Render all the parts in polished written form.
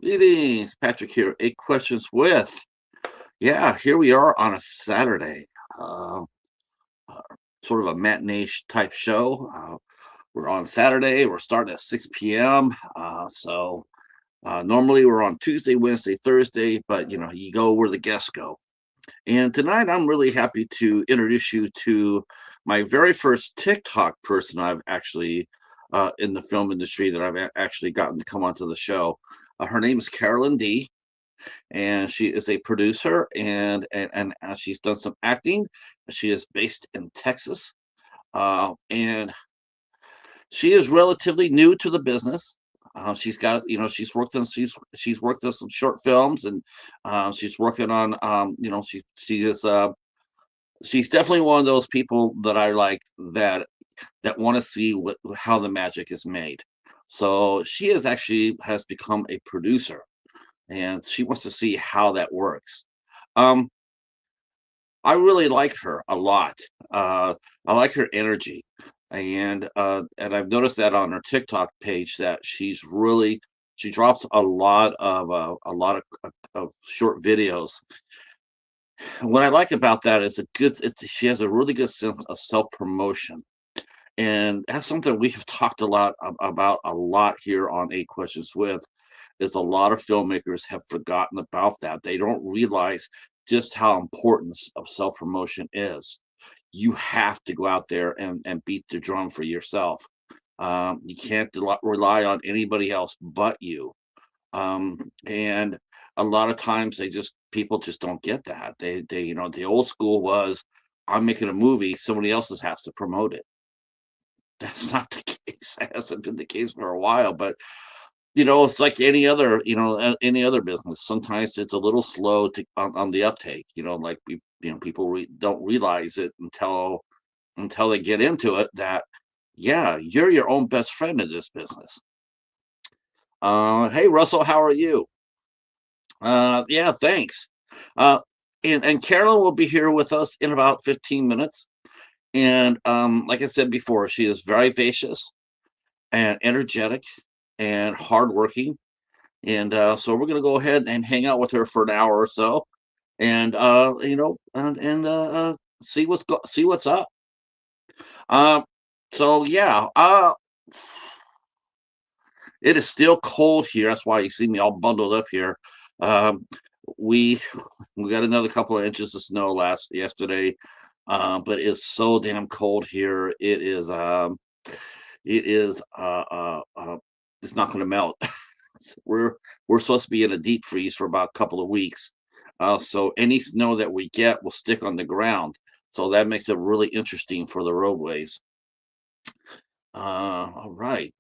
Greetings, Patrick here. 8 questions with. Yeah, here we are on a Saturday, uh, uh, sort of a matinee type show. We're on Saturday. We're starting at 6 p.m. Normally we're on Tuesday, Wednesday, Thursday, but you go where the guests go. And tonight I'm really happy to introduce you to my very first TikTok person I've actually in the film industry that actually gotten to come onto the show. Her name is Caroline Dee, and she is a producer and she's done some acting. She is based in Texas, and she is relatively new to the business. She's got, she's worked on some short films, and she's working on, she's definitely one of those people that I like that want to see how the magic is made. So she has become a producer, and she wants to see how that works. Um, I really like her a lot. I like her energy, and I've noticed that on her TikTok page that she drops a lot of short videos. What I like about that is she has a really good sense of self promotion, and that's something we have talked a lot about a lot here on 8 Questions with. Is a lot of filmmakers have forgotten about that. They don't realize just how important of self promotion is. You have to go out there and beat the drum for yourself. You can't rely on anybody else but you. And a lot of times people just don't get that. The old school was, I'm making a movie, somebody else has to promote it. That's not the case. That hasn't been the case for a while, but it's like any other business. Sometimes it's a little slow on the uptake. Like people don't realize it until they get into it that yeah, you're your own best friend in this business. Hey Russell, how are you? Yeah, thanks. Uh, and Carolyn will be here with us in about 15 minutes. And like I said before, she is very vivacious and energetic and hardworking. And so we're going to go ahead and hang out with her for an hour or so, and see what's up. Um, so yeah, it is still cold here. That's why you see me all bundled up here. Um, we we got another couple of inches of snow yesterday, but it's so damn cold here. It is it's not going to melt. We're supposed to be in a deep freeze for about a couple of weeks. So any snow that we get will stick on the ground. So that makes it really interesting for the roadways. All right.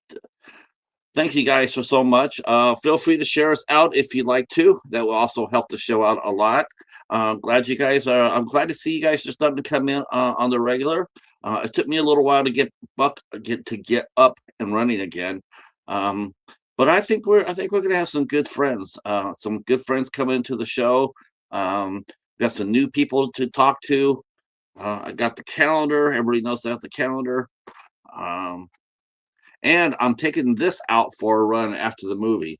Thank you guys for so much. Feel free to share us out if you'd like to. That will also help the show out a lot. I'm glad to see you guys are starting to come in on the regular. It took me a little while to get up and running again. But I think we're gonna have some good friends. Some good friends coming into the show. Got some new people to talk to. I got the calendar. Everybody knows I have the calendar. Um, and I'm taking this out for a run after the movie.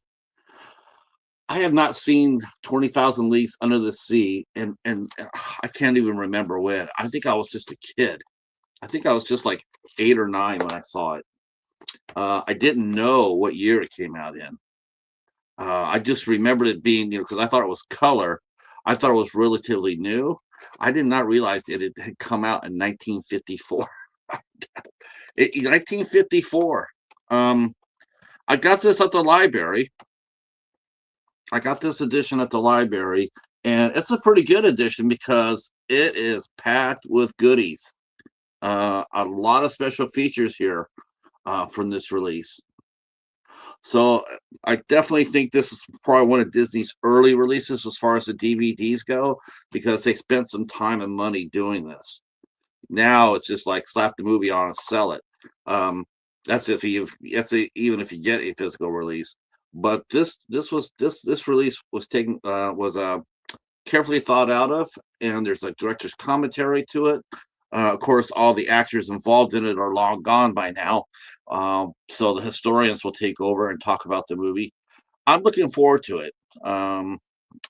I have not seen 20,000 Leagues Under the Sea, and I can't even remember when. I think I was just a kid. I think I was just like 8 or 9 when I saw it. I didn't know what year it came out in. I just remembered it being, because I thought it was color. I thought it was relatively new. I did not realize that it had come out in 1954. 1954. I got this at the library. I got this edition at the library, and it's a pretty good edition because it is packed with goodies. A lot of special features here from this release. So I definitely think this is probably one of Disney's early releases as far as the DVDs go, because they spent some time and money doing this. Now it's just like slap the movie on and sell it. That's even if you get a physical release. But this release was carefully thought out of, and there's a director's commentary to it. Of course, all the actors involved in it are long gone by now, so the historians will take over and talk about the movie. I'm looking forward to it. Um,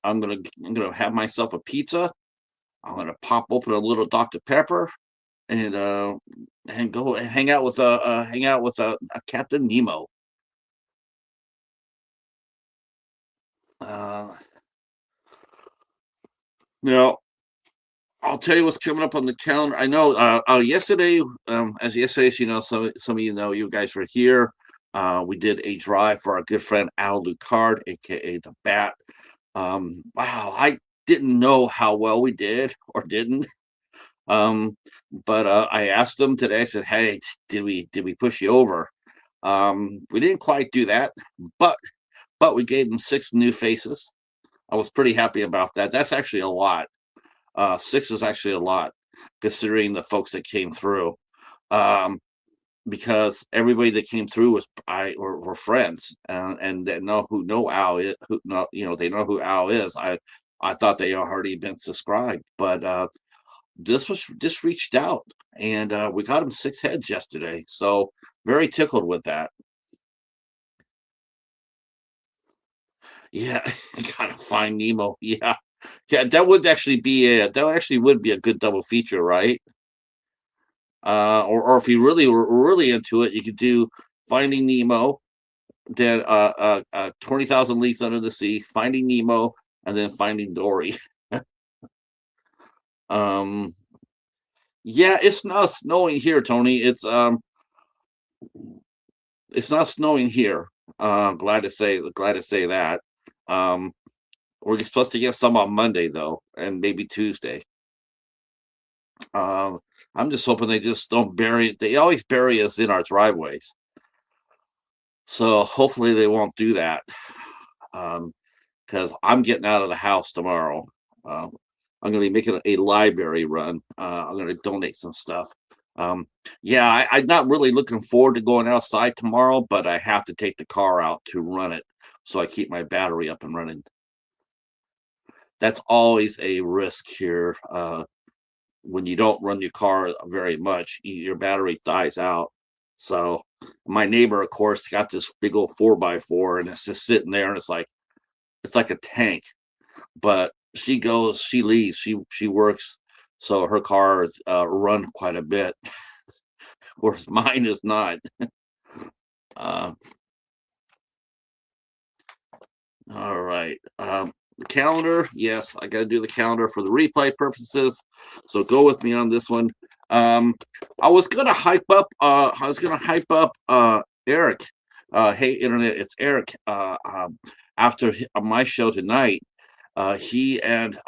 I'm gonna have myself a pizza. I'm gonna pop open a little Dr. Pepper and go and hang out with a Captain Nemo. Uh, now I'll tell you what's coming up on the calendar. I know yesterday, as yesterday, you know, some of you know, you guys were here. We did a drive for our good friend Al Lucard, aka the Bat. Wow, I didn't know how well we did or didn't. Um, but I asked him today. I said, "Hey, did we push you over?" We didn't quite do that, but we gave him six new faces. I was pretty happy about that. That's actually a lot. Six is actually a lot, considering the folks that came through. Um, because everybody that came through were friends, and they know Al is, who know, you know, they know who Al is. I thought they already been subscribed, but this was just reached out, and we got him six heads yesterday. So very tickled with that. Yeah, gotta find Nemo. Yeah, yeah, that actually would be a good double feature, right? Or if you really were really into it, you could do Finding Nemo, then 20,000 Leagues Under the Sea, Finding Nemo, and then Finding Dory. um, yeah, it's not snowing here, Tony. It's not snowing here. Glad to say that. Um, we're supposed to get some on Monday though, and maybe Tuesday. Um, I'm just hoping they just don't bury it. They always bury us in our driveways. So hopefully they won't do that. Because I'm getting out of the house tomorrow. Um, I'm going to be making a library run. I'm going to donate some stuff. Um, yeah, I'm not really looking forward to going outside tomorrow, but I have to take the car out to run it so I keep my battery up and running. That's always a risk here. When you don't run your car very much, your battery dies out. So my neighbor, of course, got this big old 4x4, and it's just sitting there, and it's like a tank. But she leaves, she works, so her car is run quite a bit, whereas mine is not. Uh, all right. The calendar, yes, I got to do the calendar for the replay purposes. So go with me on this one. Um, I was gonna hype up Eric. Hey internet, it's Eric. After my show tonight, he and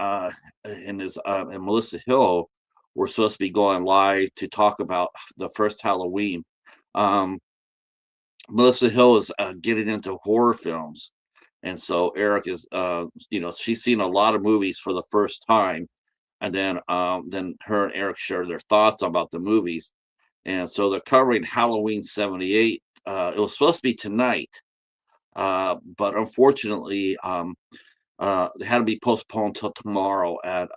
Melissa Hill were supposed to be going live to talk about the first Halloween. Um, Melissa Hill is getting into horror films, and so Eric is, she's seen a lot of movies for the first time, and then her and Eric share their thoughts about the movies, and so they're covering Halloween '78. It was supposed to be tonight, but unfortunately, it had to be postponed till tomorrow at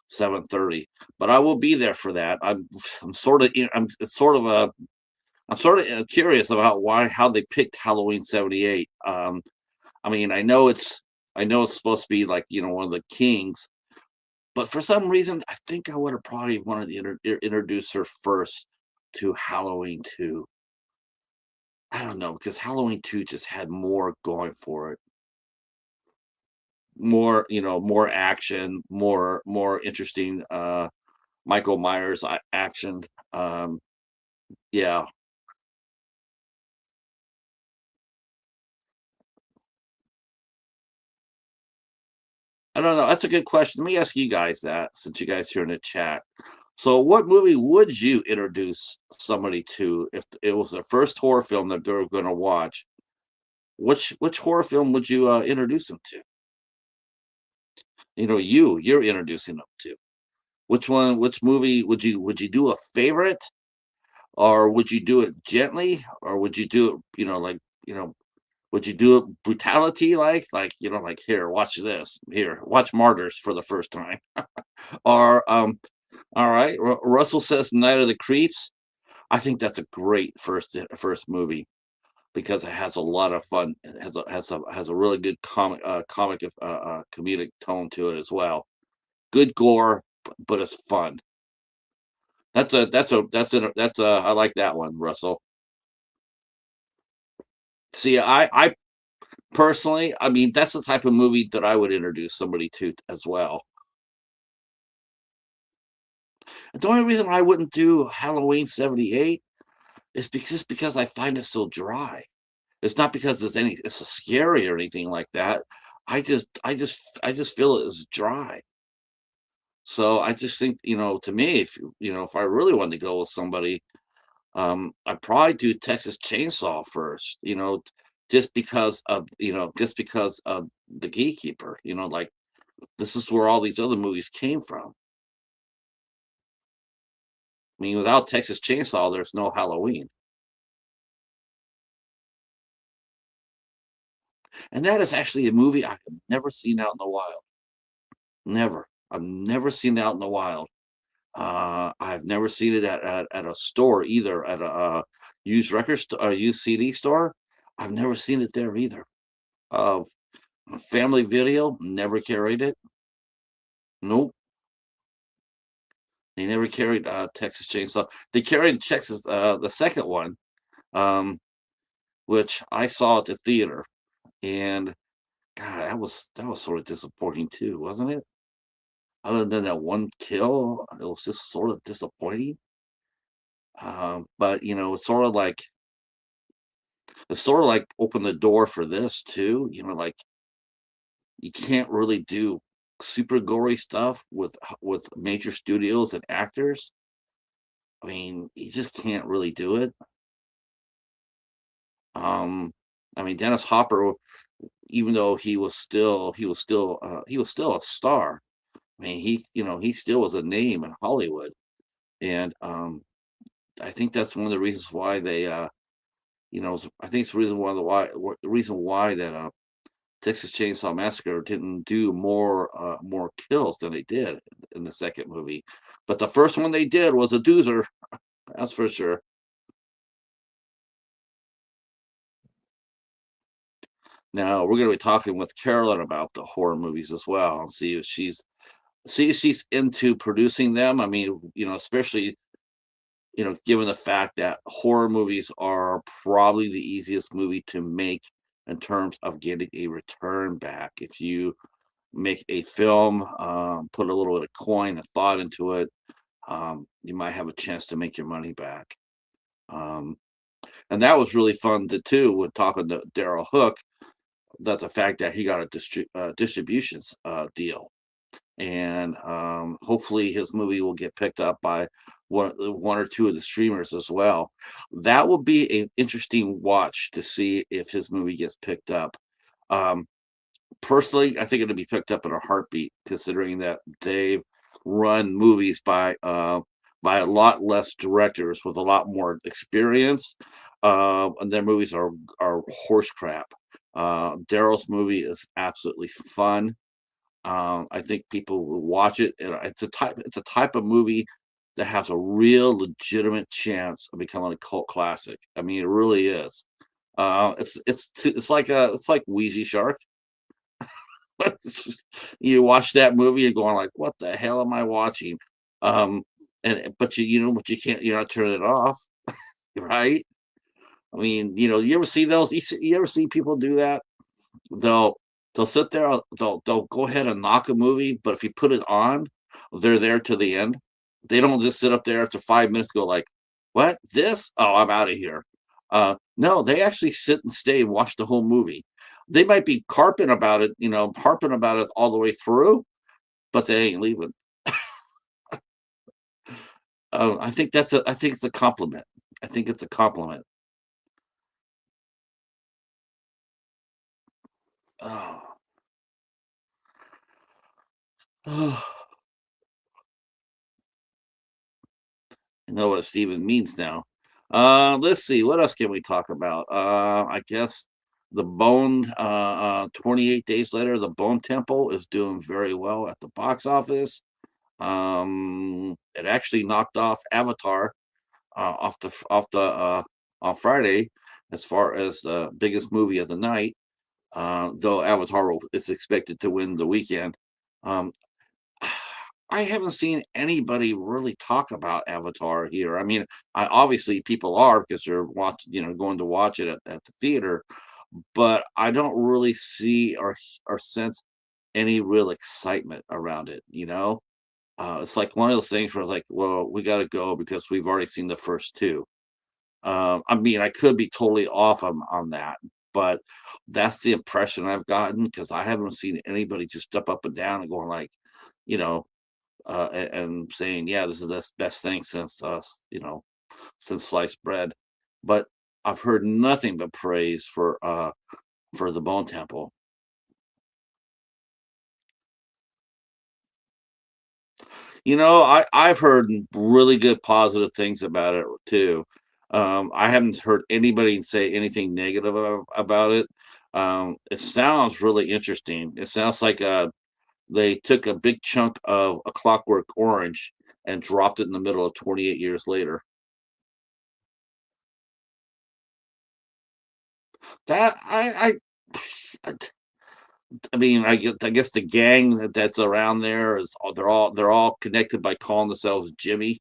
7:30. But I will be there for that. I'm sort of I'm sort of curious about how they picked Halloween '78. I mean, I know it's supposed to be like, you know, one of the kings, but for some reason, I think I would have probably wanted to introduce her first to Halloween 2. I don't know, because Halloween 2 just had more going for it. More, you know, more action, more interesting Michael Myers action. Um, yeah, I don't know. That's a good question. Let me ask you guys that, since you guys here in the chat. So, what movie would you introduce somebody to if it was the first horror film that they're going to watch? Which horror film would you introduce them to? You know, you're introducing them to. Which one? Which movie would you do a favorite, or would you do it gently, or would you do it? You know, like, you know, would you do it brutality, like, you know, like, here, watch this. Here, watch Martyrs for the first time. Or all right, Russell says Night of the Creeps. I think that's a great first movie. because it has a lot of fun. It has a really good comedic tone to it as well. Good gore, but it's fun. That's a I like that one, Russell. See, I personally, I mean, that's the type of movie that I would introduce somebody to as well. The only reason I wouldn't do Halloween '78 is because I find it so dry. It's not because it's scary or anything like that. I just feel it is dry. So I just think, to me, if I really wanted to go with somebody, I'd probably do Texas Chainsaw first, just because of the Gatekeeper, like this is where all these other movies came from. I mean, without Texas Chainsaw, there's no Halloween. And that is actually a movie I have never seen out in the wild. Never. I've never seen it out in the wild. I've never seen it at a store either, at a used record store, used CD store. I've never seen it there either. Uh, Family Video never carried it. Nope, they never carried Texas Chainsaw. They carried Texas, the second one, um, which I saw at the theater, and God, that was sort of disappointing too, wasn't it? Other than that one kill, it was just sort of disappointing. But it's sort of like opened the door for this too. Like you can't really do super gory stuff with major studios and actors. I mean, you just can't really do it. Um, I mean, Dennis Hopper, even though he was still a star. I mean, he still was a name in Hollywood, and I think that's one of the reasons why I think it's the reason why that Texas Chainsaw Massacre didn't do more kills than they did in the second movie. But the first one they did was a doozer, that's for sure. Now we're gonna be talking with Carolyn about the horror movies as well, and see if she's into producing them. I mean, especially, given the fact that horror movies are probably the easiest movie to make in terms of getting a return back. If you make a film, put a little bit of coin and thought into it, you might have a chance to make your money back. Um, and that was really fun to too with talking to Daryl Hook. That the fact that he got a distributions deal, and hopefully his movie will get picked up by one or two of the streamers as well. That will be an interesting watch to see if his movie gets picked up. Um, Personally, I think it'll be picked up in a heartbeat, considering that they've run movies by a lot less directors with a lot more experience, and their movies are horse crap. Daryl's movie is absolutely fun. I think people will watch it, and it's a type of movie that has a real legitimate chance of becoming a cult classic. I mean, it really is. It's like Wheezy Shark. You watch that movie and going like, "What the hell am I watching?" But you can't, you're not turning it off, right? I mean, you ever see those? You ever see people do that? They'll they'll sit there, they'll go ahead and knock a movie, but if you put it on, they're there to the end. They don't just sit up there after 5 minutes, go like, "What? This? Oh, I'm out of here." No, they actually sit and stay and watch the whole movie. They might be harping about it all the way through, but they ain't leaving. I think it's a compliment. I think it's a compliment. Oh, oh, I know what Steven means now. Let's see, what else can we talk about? I guess the Bone, 28 days later, the Bone Temple is doing very well at the box office. It actually knocked off Avatar off the on Friday, as far as the biggest movie of the night. Though is expected to win the weekend. Um, I haven't seen anybody really talk about Avatar here. I mean, obviously people are because they're watching, going to watch it at the theater, but I don't really see or sense any real excitement around it. It's like one of those things where it's like, well, we got to go because we've already seen the first two. I mean, I could be totally off on that, but that's the impression I've gotten because I haven't seen anybody just step up and down and going like, you know, and saying, "Yeah, this is the best thing since since sliced bread." But I've heard nothing but praise for the Bone Temple. I've heard really good positive things about it too. I haven't heard anybody say anything negative about it. It sounds really interesting. It sounds like they took a big chunk of A Clockwork Orange and dropped it in the middle of 28 years later. That I I mean, I guess the gang that's around there is they're all connected by calling themselves Jimmy.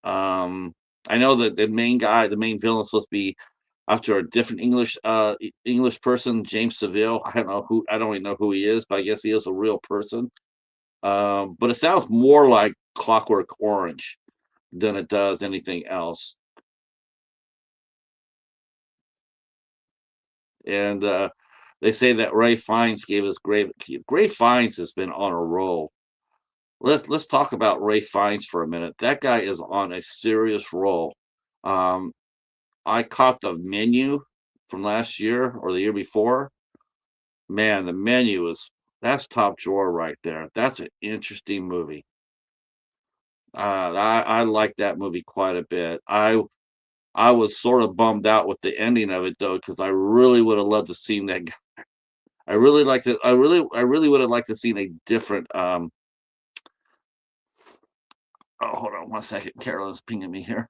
I know that the main guy, the main villain, is supposed to be after a different English person, James Seville. I don't even know who he is, but I guess he is a real person. But it sounds more like Clockwork Orange than it does anything else. And they say that Ray Fiennes gave us great. Ray Fiennes has been on a roll. Let's talk about Ray Fiennes for a minute. That guy is on a serious roll. Um, I caught the menu from last year or the year before. Man, the menu is that's top drawer right there. That's an interesting movie. I like that movie quite a bit. I was sort of bummed out with the ending of it though, because I really would have loved to seen that. I really like to. I really would have liked to seen a different. Oh, hold on one second. Carolyn's pinging me here.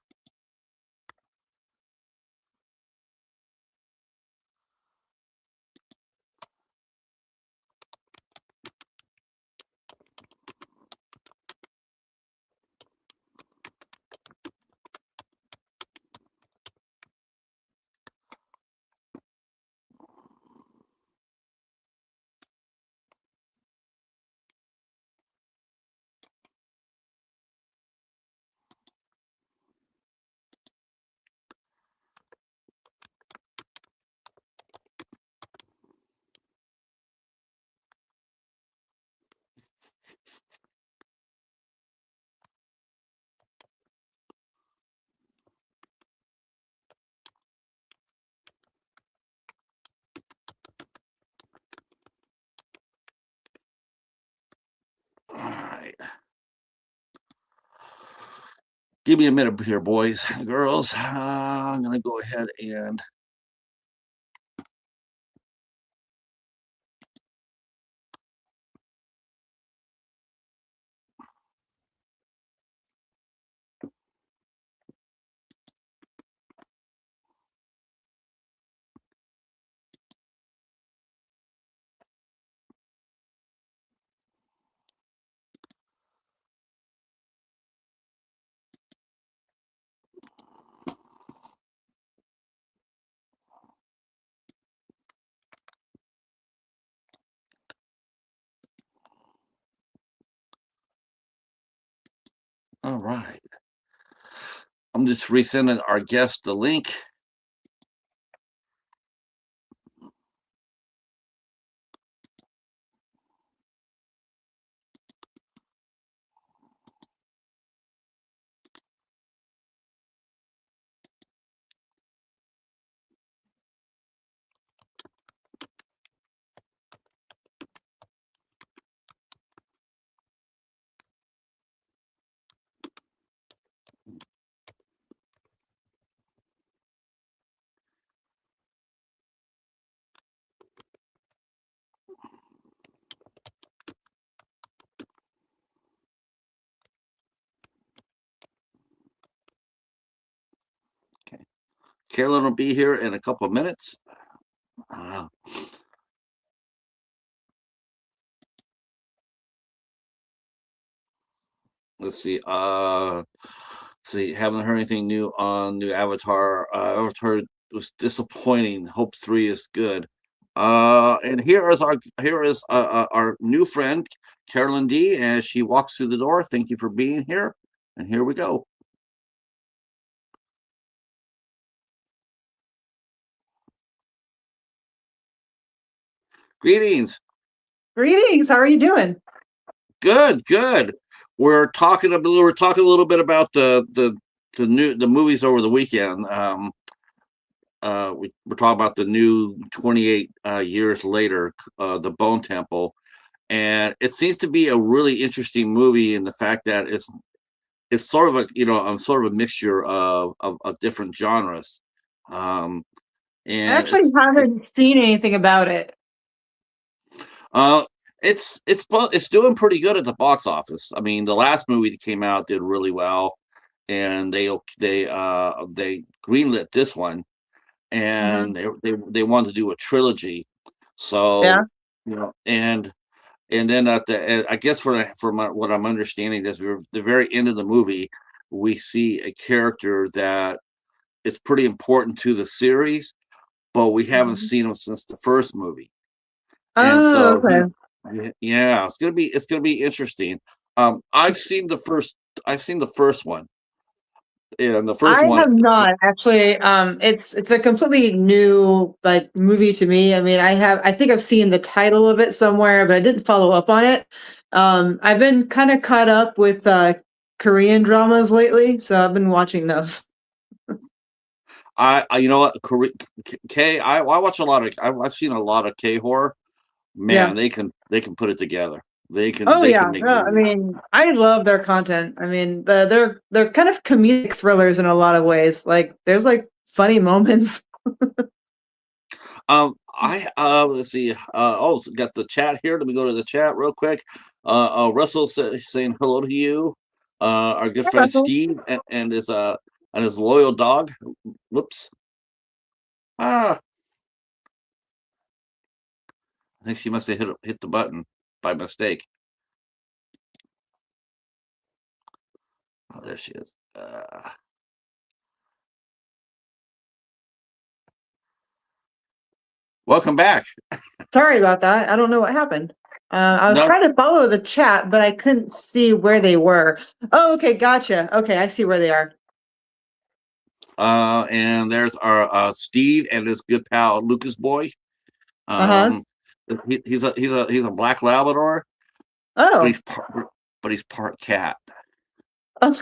All right. Give me a minute here, boys and girls. I'm gonna go ahead and all right. I'm just resending our guest the link. Caroline will be here in a couple of minutes. Uh, let's see. See, haven't heard anything new on new Avatar. Avatar was disappointing. Hope 3 is good. And here is our new friend Caroline Dee as she walks through the door. Thank you for being here. And here we go. Greetings. Greetings. How are you doing? Good, good. We're talking a little bit about the movies over the weekend. We're talking about the new 28 years later, the Bone Temple, and it seems to be a really interesting movie in the fact that it's sort of sort of a mixture of different genres, I and actually haven't seen anything about it. uh, it's doing pretty good at the box office. I mean, the last movie that came out did really well, and they greenlit this one, Hmm. and they wanted to do a trilogy. Yeah. So, and then I guess what I'm understanding is the very end of the movie, we see a character that is pretty important to the series, but we haven't Mhm. seen him since the first movie. And Oh, so okay. yeah, it's gonna be interesting. I've seen the first one, and the first I one. have not actually. It's a completely new like movie to me. I mean, I think I've seen the title of it somewhere, but I didn't follow up on it. I've been kind of caught up with Korean dramas lately, so I've been watching those. You know what, I watch a lot of I've seen a lot of K horror. Yeah. Man, they can put it together. Oh They can yeah, make no, I movies. mean, I love their content. I mean, they're kind of comedic thrillers in a lot of ways. Like, there's like funny moments. I let's see. So got the chat here. Let me go to the chat real quick. Russell saying hello to you. Our good Hi, friend Russell. Steve and his loyal dog. Whoops. Ah, I think she must have hit the button by mistake. Oh, there she is. Welcome back. Sorry about that. I don't know what happened. I was No, trying to follow the chat, but I couldn't see where they were. Oh, okay, gotcha. Okay, I see where they are. and there's our Steve and his good pal Lucas boy. Uh-huh. Um, he's a black Labrador, but Oh. he's part cat. That's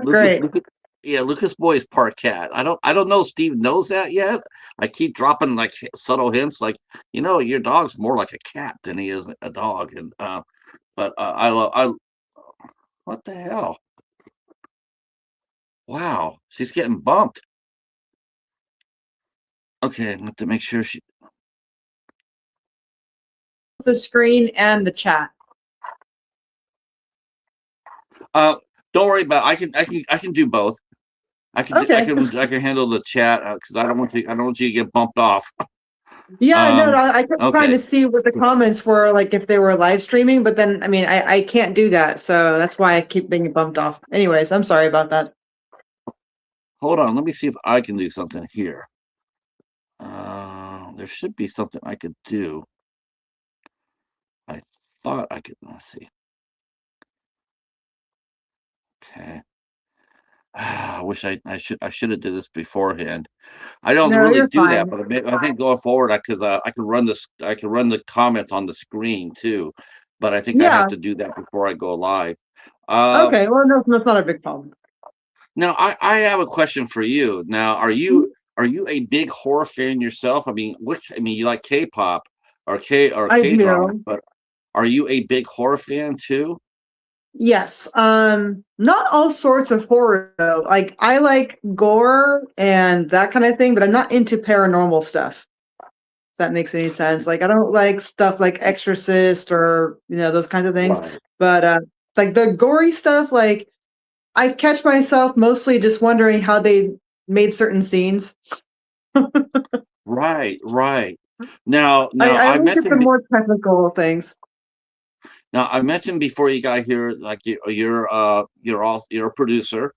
great. Yeah, Lucas Boy is part cat. I don't know if Steve knows that yet. I keep dropping like subtle hints, like your dog's more like a cat than he is a dog. And but I love I what the hell? Wow, she's getting bumped. Okay, I have to make sure she. The screen and the chat. Uh, don't worry about. It. I can do both. Okay. I can handle the chat because I don't want you to get bumped off. Yeah, no, no, I kept trying Okay. to see what the comments were, like if they were live streaming, but then I mean I can't do that, so that's why I keep being bumped off. Anyways, I'm sorry about that. Hold on. Let me see if I can do something here. There should be something I could do. I thought I could. Let's see. Okay. I wish I should have did this beforehand. I don't No, really you're do that, fine. but I think going forward, I could run this. I could run the comments on the screen too, but I think I have Yeah. to do that before I go live. Uh, Okay. Well, no, that's not a big problem. Now I have a question for you. Now, Mhm. are you a big horror fan yourself? I mean, you like K-pop or I K-drama, do. but are you a big horror fan too? Yes. Not all sorts of horror though. Like I like gore and that kind of thing, but I'm not into paranormal stuff. If that makes any sense. Like I don't like stuff like Exorcist or those kinds of things. Right. But like the gory stuff, like I catch myself mostly just wondering how they made certain scenes. Right, right. Now, I look at the more technical things. I mentioned before you got here, like you're a producer,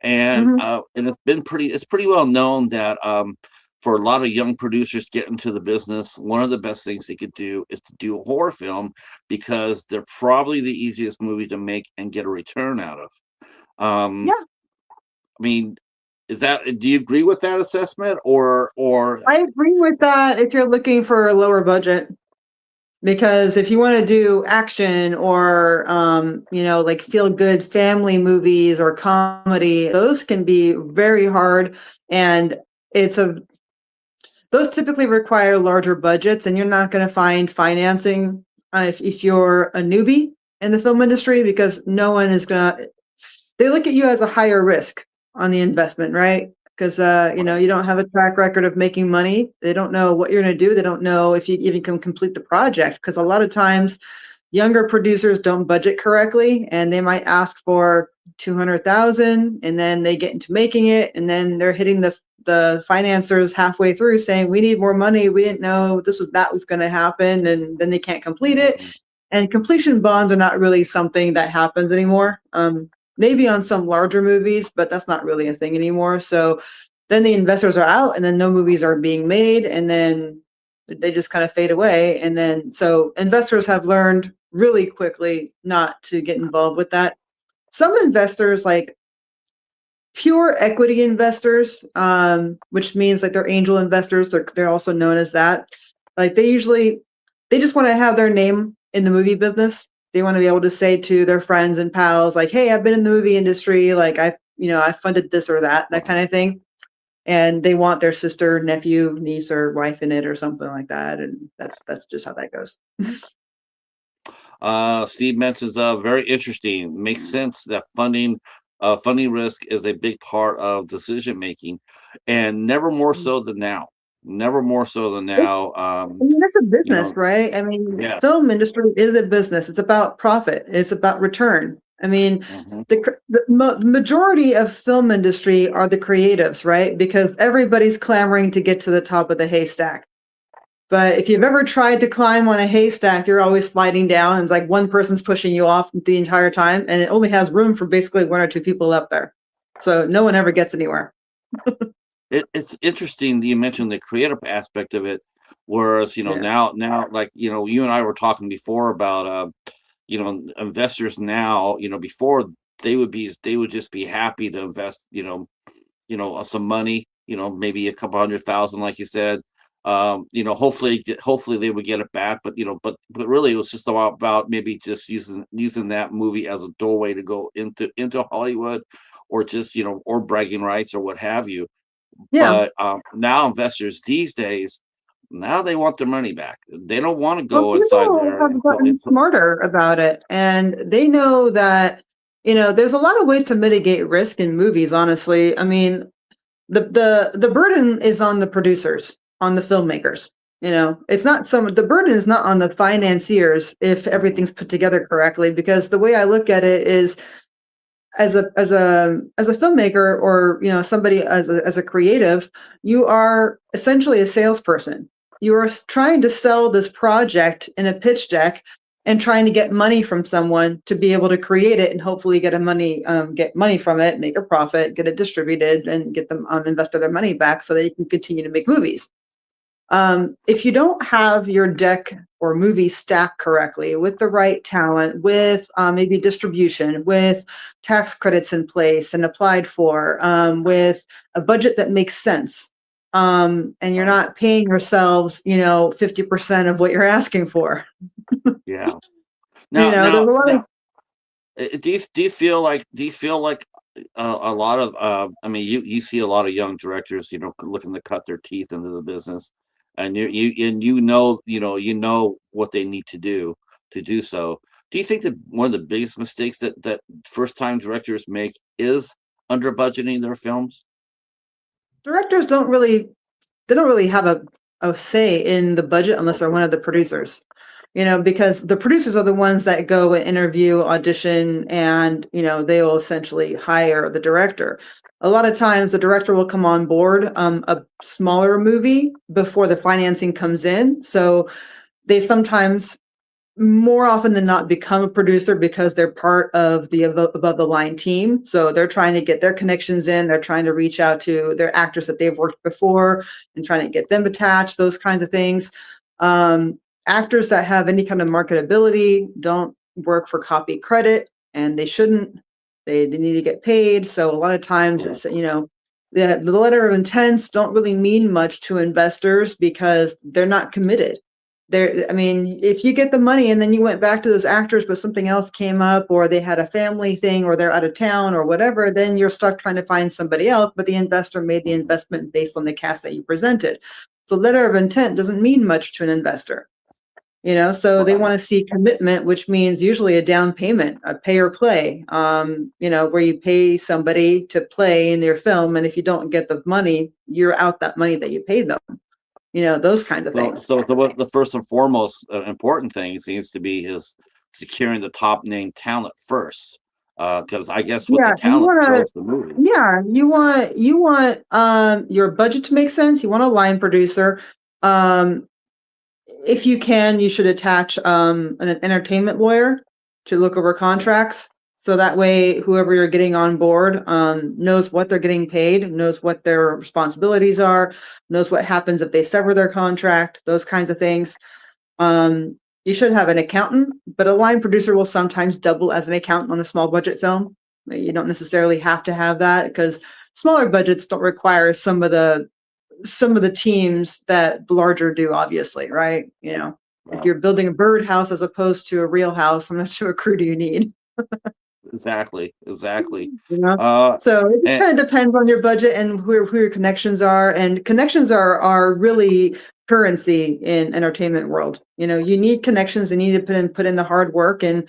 Mhm. and it's pretty well known that for a lot of young producers getting into the business, one of the best things they could do is to do a horror film because they're probably the easiest movie to make and get a return out of. Um, Yeah, I mean, do you agree with that assessment or I agree with that if you're looking for a lower budget. Because if you want to do action or like feel good family movies or comedy, those can be very hard, and it's a those typically require larger budgets, and you're not going to find financing if you're a newbie in the film industry, because no one is going to, they look at you as a higher risk on the investment, right? Because you don't have a track record of making money. They don't know what you're going to do. They don't know if you even can complete the project. Because a lot of times, younger producers don't budget correctly, and they might ask for 200,000, and then they get into making it, and then they're hitting the financiers halfway through saying, "We need more money. We didn't know that was going to happen," and then they can't complete it. Mhm. And completion bonds are not really something that happens anymore. Maybe on some larger movies, but that's not really a thing anymore. So then the investors are out, and then no movies are being made, and then they just kind of fade away. And then so investors have learned really quickly not to get involved with that. Some investors, like pure equity investors, which means like they're angel investors, they're also known as that. Like they just want to have their name in the movie business. They want to be able to say to their friends and pals, like, "Hey, I've been in the movie industry. Like, I funded this or that kind of thing." And they want their sister, nephew, niece, or wife in it, or something like that. And that's just how that goes. Steve mentions very interesting. Makes sense that funding risk is a big part of decision making, and never more so than now. Never more so than now. I mean, that's a You business, know, right? I mean, yes. film industry is a business. It's about profit. It's about return. I mean, Mhm. the majority of film industry are the creatives, right? Because everybody's clamoring to get to the top of the haystack. But if you've ever tried to climb on a haystack, you're always sliding down, and it's like one person's pushing you off the entire time, and it only has room for basically one or two people up there. So no one ever gets anywhere. It's interesting that you mentioned the creative aspect of it, whereas Yeah. now like you and I were talking before about investors now. Before they would just be happy to invest some money, maybe a couple 100,000, like you said. Hopefully they would get it back, but really it was just about maybe just using that movie as a doorway to go into Hollywood, or just or bragging rights or what have you. Yeah. But now investors these days, now they want their money back. They don't want to Well, go inside people there have gotten and put. smarter about it, and they know that, there's a lot of ways to mitigate risk in movies, honestly. I mean, the burden is on the producers, on the filmmakers. It's not the burden is not on the financiers if Mhm. everything's put together correctly, because the way I look at it is, as a filmmaker, or somebody as a creative, you are essentially a salesperson. You are trying to sell this project in a pitch deck, and trying to get money from someone to be able to create it, and hopefully get money from it, make a profit, get it distributed, and get them investor their money back so that you can continue to make movies. If you don't have your deck or movie stacked correctly with the right talent, with maybe distribution, with tax credits in place and applied for, with a budget that makes sense, and you're Right. not paying yourselves, 50% of what you're asking for. Yeah. Now, There's a lot of. do you feel like a lot of I mean, you see a lot of young directors, looking to cut their teeth into the business, and you know what they need to do so. Do you think that one of the biggest mistakes that first time directors make is under budgeting their films? Directors don't really have a say in the budget unless they're one of the producers. because the producers are the ones that go and interview, audition, and, they will essentially hire the director. A lot of times the director will come on board a smaller movie before the financing comes in. So they sometimes, more often than not, become a producer because they're part of the above the line team. So they're trying to get their connections in. They're trying to reach out to their actors that they've worked before and trying to get them attached, those kinds of things. Actors that have any kind of marketability don't work for copy credit, and they shouldn't. They need to get paid. So a lot of times it's, the letter of intents don't really mean much to investors because they're not committed. I mean, if you get the money and then you went back to those actors, but something else came up, or they had a family thing, or they're out of town or whatever, then you're stuck trying to find somebody else, but the investor made the investment based on the cast that you presented. So letter of intent doesn't mean much to an investor. So they want to see commitment, which means usually a down payment, a pay or play, where you pay somebody to play in your film. And if you don't get the money, you're out that money that you paid them, those kinds of things. So what the first and foremost important thing seems to be is securing the top name talent first. Because I guess with the talent goes the movie. Yeah, you want your budget to make sense. You want a line producer. If you can, you should attach an entertainment lawyer to look over contracts. So that way, whoever you're getting on board knows what they're getting paid, knows what their responsibilities are, knows what happens if they sever their contract, those kinds of things. You should have an accountant, but a line producer will sometimes double as an accountant on a small budget film. You don't necessarily have to have that because smaller budgets don't require some of the teams that larger do, obviously, right? If you're building a birdhouse as opposed to a real house, how much of a crew do you need? Exactly. So it kind of depends on your budget and who your connections are. And connections are really currency in entertainment world. You need connections. They need to put in the hard work and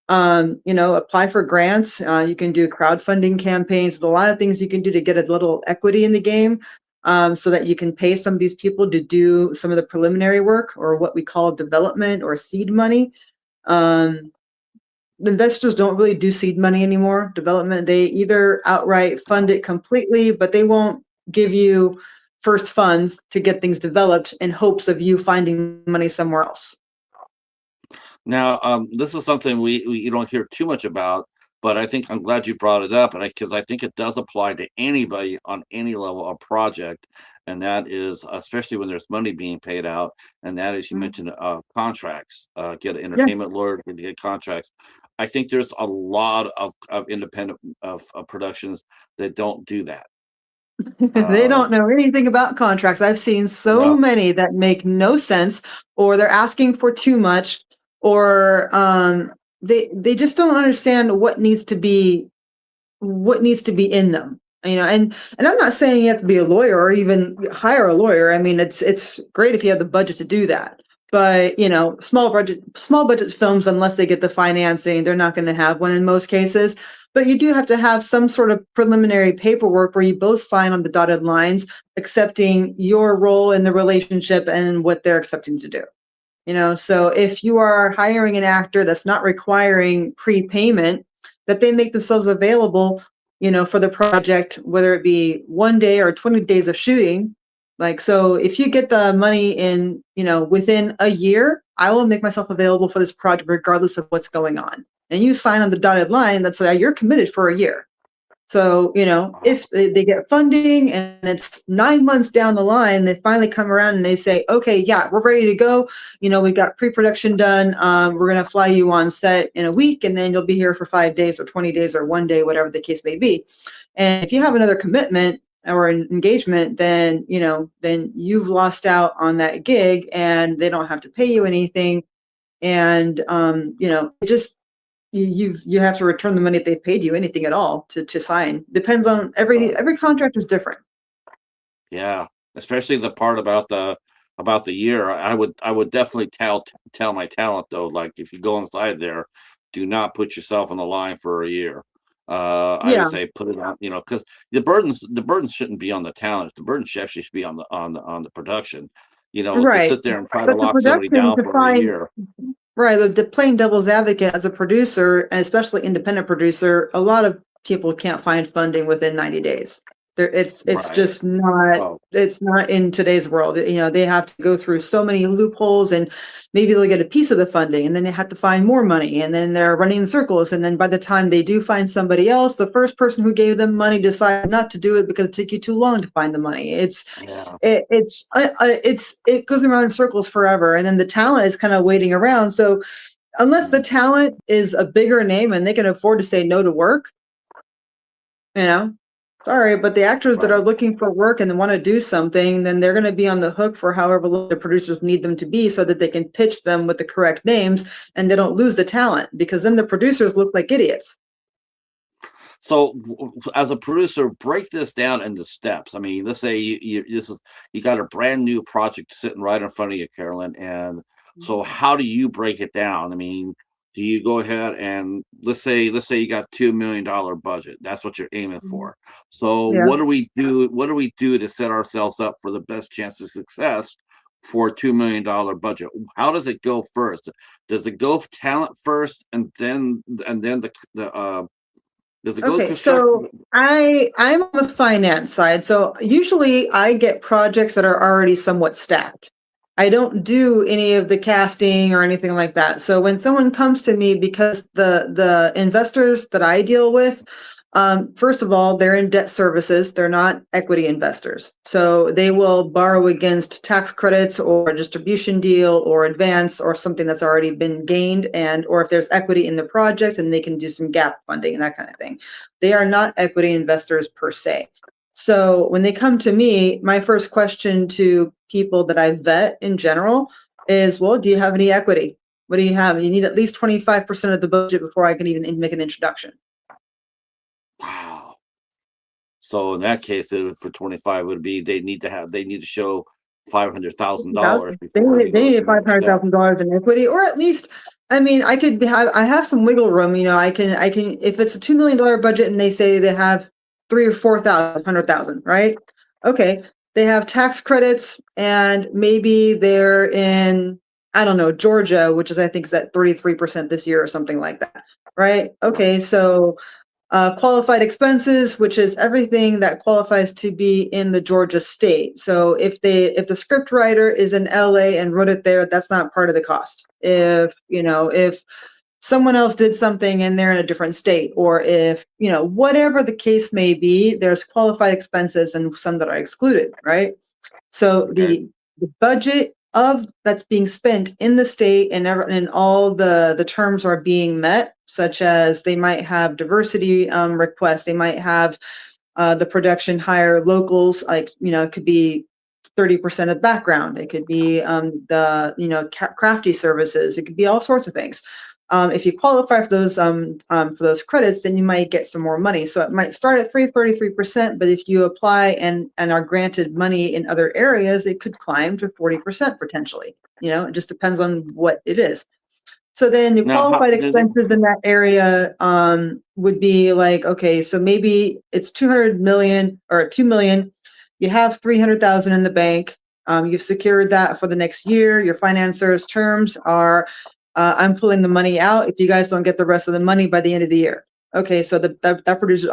apply for grants. You can do crowdfunding campaigns. There's a lot of things you can do to get a little equity in the game. So that you can pay some of these people to do some of the preliminary work, or what we call development or seed money. Investors don't really do seed money anymore. Development, they either outright fund it completely, but they won't give you first funds to get things developed in hopes of you finding money somewhere else. Now, this is something we you don't hear too much about, but I think I'm glad you brought it up, and because I think it does apply to anybody on any level of project, and that is especially when there's money being paid out, and that is you mentioned contracts. Get an entertainment lawyer to get contracts. I think there's a lot of independent of productions that don't do that. They don't know anything about contracts. I've seen so many that make no sense, or they're asking for too much, or they just don't understand what needs to be in them. And I'm not saying you have to be a lawyer or even hire a lawyer. I mean, it's great if you have the budget to do that. But small budget films, unless they get the financing, they're not going to have one in most cases. But you do have to have some sort of preliminary paperwork where you both sign on the dotted lines, accepting your role in the relationship and what they're accepting to do. So if you are hiring an actor that's not requiring prepayment, that they make themselves available, for the project, whether it be 1 day or 20 days of shooting. So if you get the money in, within a year, I will make myself available for this project regardless of what's going on. And you sign on the dotted line, that's like you're committed for a year. So, if they get funding and it's 9 months down the line, they finally come around and they say, okay, yeah, we're ready to go. We've got pre-production done. We're going to fly you on set in a week, and then you'll be here for 5 days or 20 days or 1 day, whatever the case may be. And if you have another commitment or an engagement, then, then you've lost out on that gig and they don't have to pay you anything. And, it just, you have to return the money if they paid you anything at all to sign. Depends on every contract is different. Yeah, especially the part about the year. I would definitely tell my talent though, like if you go inside there, do not put yourself on the line for a year. I would say put it on, because the burdens shouldn't be on the talent. The burden should actually be on the production. to Right. sit there and try to But the lock somebody production down to for a find year. right, but the playing devil's advocate as a producer, and especially independent producer, a lot of people can't find funding within 90 days. It's Right. just not Oh, it's not in today's world. They have to go through so many loopholes, and maybe they'll get a piece of the funding and then they have to find more money, and then they're running in circles, and then by the time they do find somebody else, the first person who gave them money decided not to do it because it took you too long to find the money. yeah. It goes around in circles forever, and then the talent is kind of waiting around. So unless the Mm, talent is a bigger name and they can afford to say no to work, you know, sorry, but the actors that are right. looking for work and want to do something, then they're going to be on the hook for however long the producers need them to be so that they can pitch them with the correct names and they don't lose the talent, because then the producers look like idiots. So, as a producer, break this down into steps. I mean, let's say you got a brand new project sitting right in front of you, Carolyn, and so how do you break it down? I mean, do you go ahead and let's say you got $2 million budget? That's what you're aiming Mhm. for. So, Yeah. what do we do? What do we do to set ourselves up for the best chance of success for a $2 million budget? How does it go first? Does it go talent first, and then the does it go Okay, construction? so I'm on the finance side. So usually I get projects that are already somewhat stacked. I don't do any of the casting or anything like that. So when someone comes to me, because the investors that I deal with, first of all, they're in debt services. They're not equity investors. So they will borrow against tax credits or a distribution deal or advance or something that's already been gained, and or if there's equity in the project, and they can do some gap funding and that kind of thing. They are not equity investors per se. So when they come to me, my first question to people that I vet in general is, well, do you have any equity? What do you have? You need at least 25% of the budget before I can even make an introduction. Wow. So in that case, for 25 would be they need to show $500,000 50,000. They before need you they go to needed the next step. $500,000 in equity, or at least, I mean, I have some wiggle room. I can if it's a $2 million budget and they say they have three or 4,000, 100,000, right? Okay, they have tax credits and maybe they're in, I don't know, Georgia, which is I think is at 33% this year or something like that, right? Right. Okay, so qualified expenses, which is everything that qualifies to be in the Georgia state. So if the script writer is in LA and wrote it there, that's not part of the cost. If someone else did something and they're in a different state, or if, whatever the case may be, there's qualified expenses and some that are excluded, right? So Okay. the budget of that's being spent in the state, and all the terms are being met, such as they might have diversity requests, they might have the production hire locals, like, it could be 30% of background. It could be the crafty services. It could be all sorts of things. If you qualify for those credits, then you might get some more money. So it might start at 33%, but if you apply and are granted money in other areas, it could climb to 40% potentially. It just depends on what it is. So then the Now, how qualified does it? expenses in that area would be like, okay, so maybe it's 200 million or 2 million. You have 300,000 in the bank. You've secured that for the next year. Your financier's terms are, I'm pulling the money out if you guys don't get the rest of the money by the end of the year. Okay, so that producer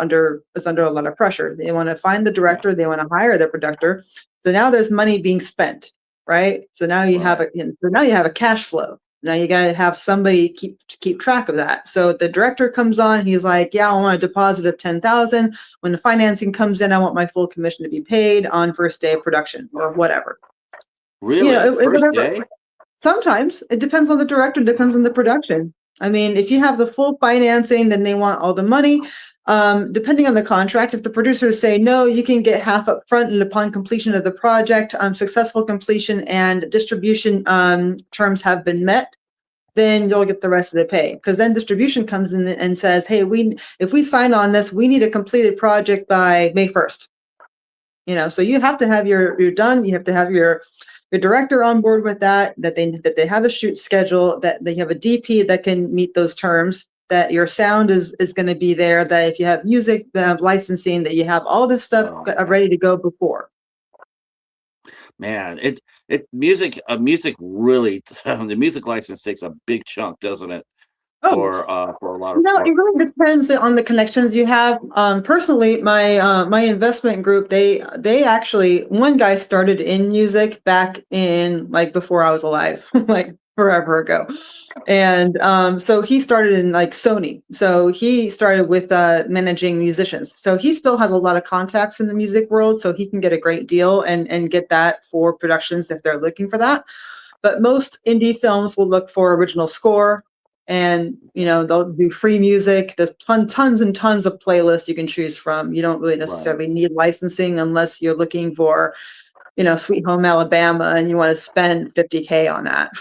is under a lot of pressure. They want to find the Yeah. director. They want to hire the producer. So now there's money being spent, right? So now you have Right. a cash flow. Now you got to have somebody keep track of that. So the director comes on, he's like, "Yeah, I want a deposit of 10,000. When the financing comes in, I want my full commission to be paid on first day of production or whatever." Really? First Whatever. day? Sometimes it depends on the director, depends on the production. I mean, if you have the full financing, then they want all the money. Depending on the contract, if the producers say no, you can get half up front, and upon completion of the project, successful completion and distribution terms have been met, then you'll get the rest of the pay. Because then distribution comes in and says, "Hey, if we sign on this, we need a completed project by May 1st." So you have to have your done. You have to have your director on board with that they have a shoot schedule, that they have a DP that can meet those terms, that your sound is going to be there, that if you have music, licensing, that you have all this stuff Oh. ready to go before. Man, music really the music license takes a big chunk, doesn't it? Oh, For a lot of no, it really depends on the connections you have. Personally, my investment group, they actually, one guy started in music back in like before I was alive, like forever ago. And so he started in like Sony. So he started with managing musicians. So he still has a lot of contacts in the music world, so he can get a great deal and get that for productions if they're looking for that. But most indie films will look for original score, and they'll do free music. There's tons and tons of playlists you can choose from. You don't really right. necessarily need licensing unless you're looking for Sweet Home Alabama and you want to spend 50K on that.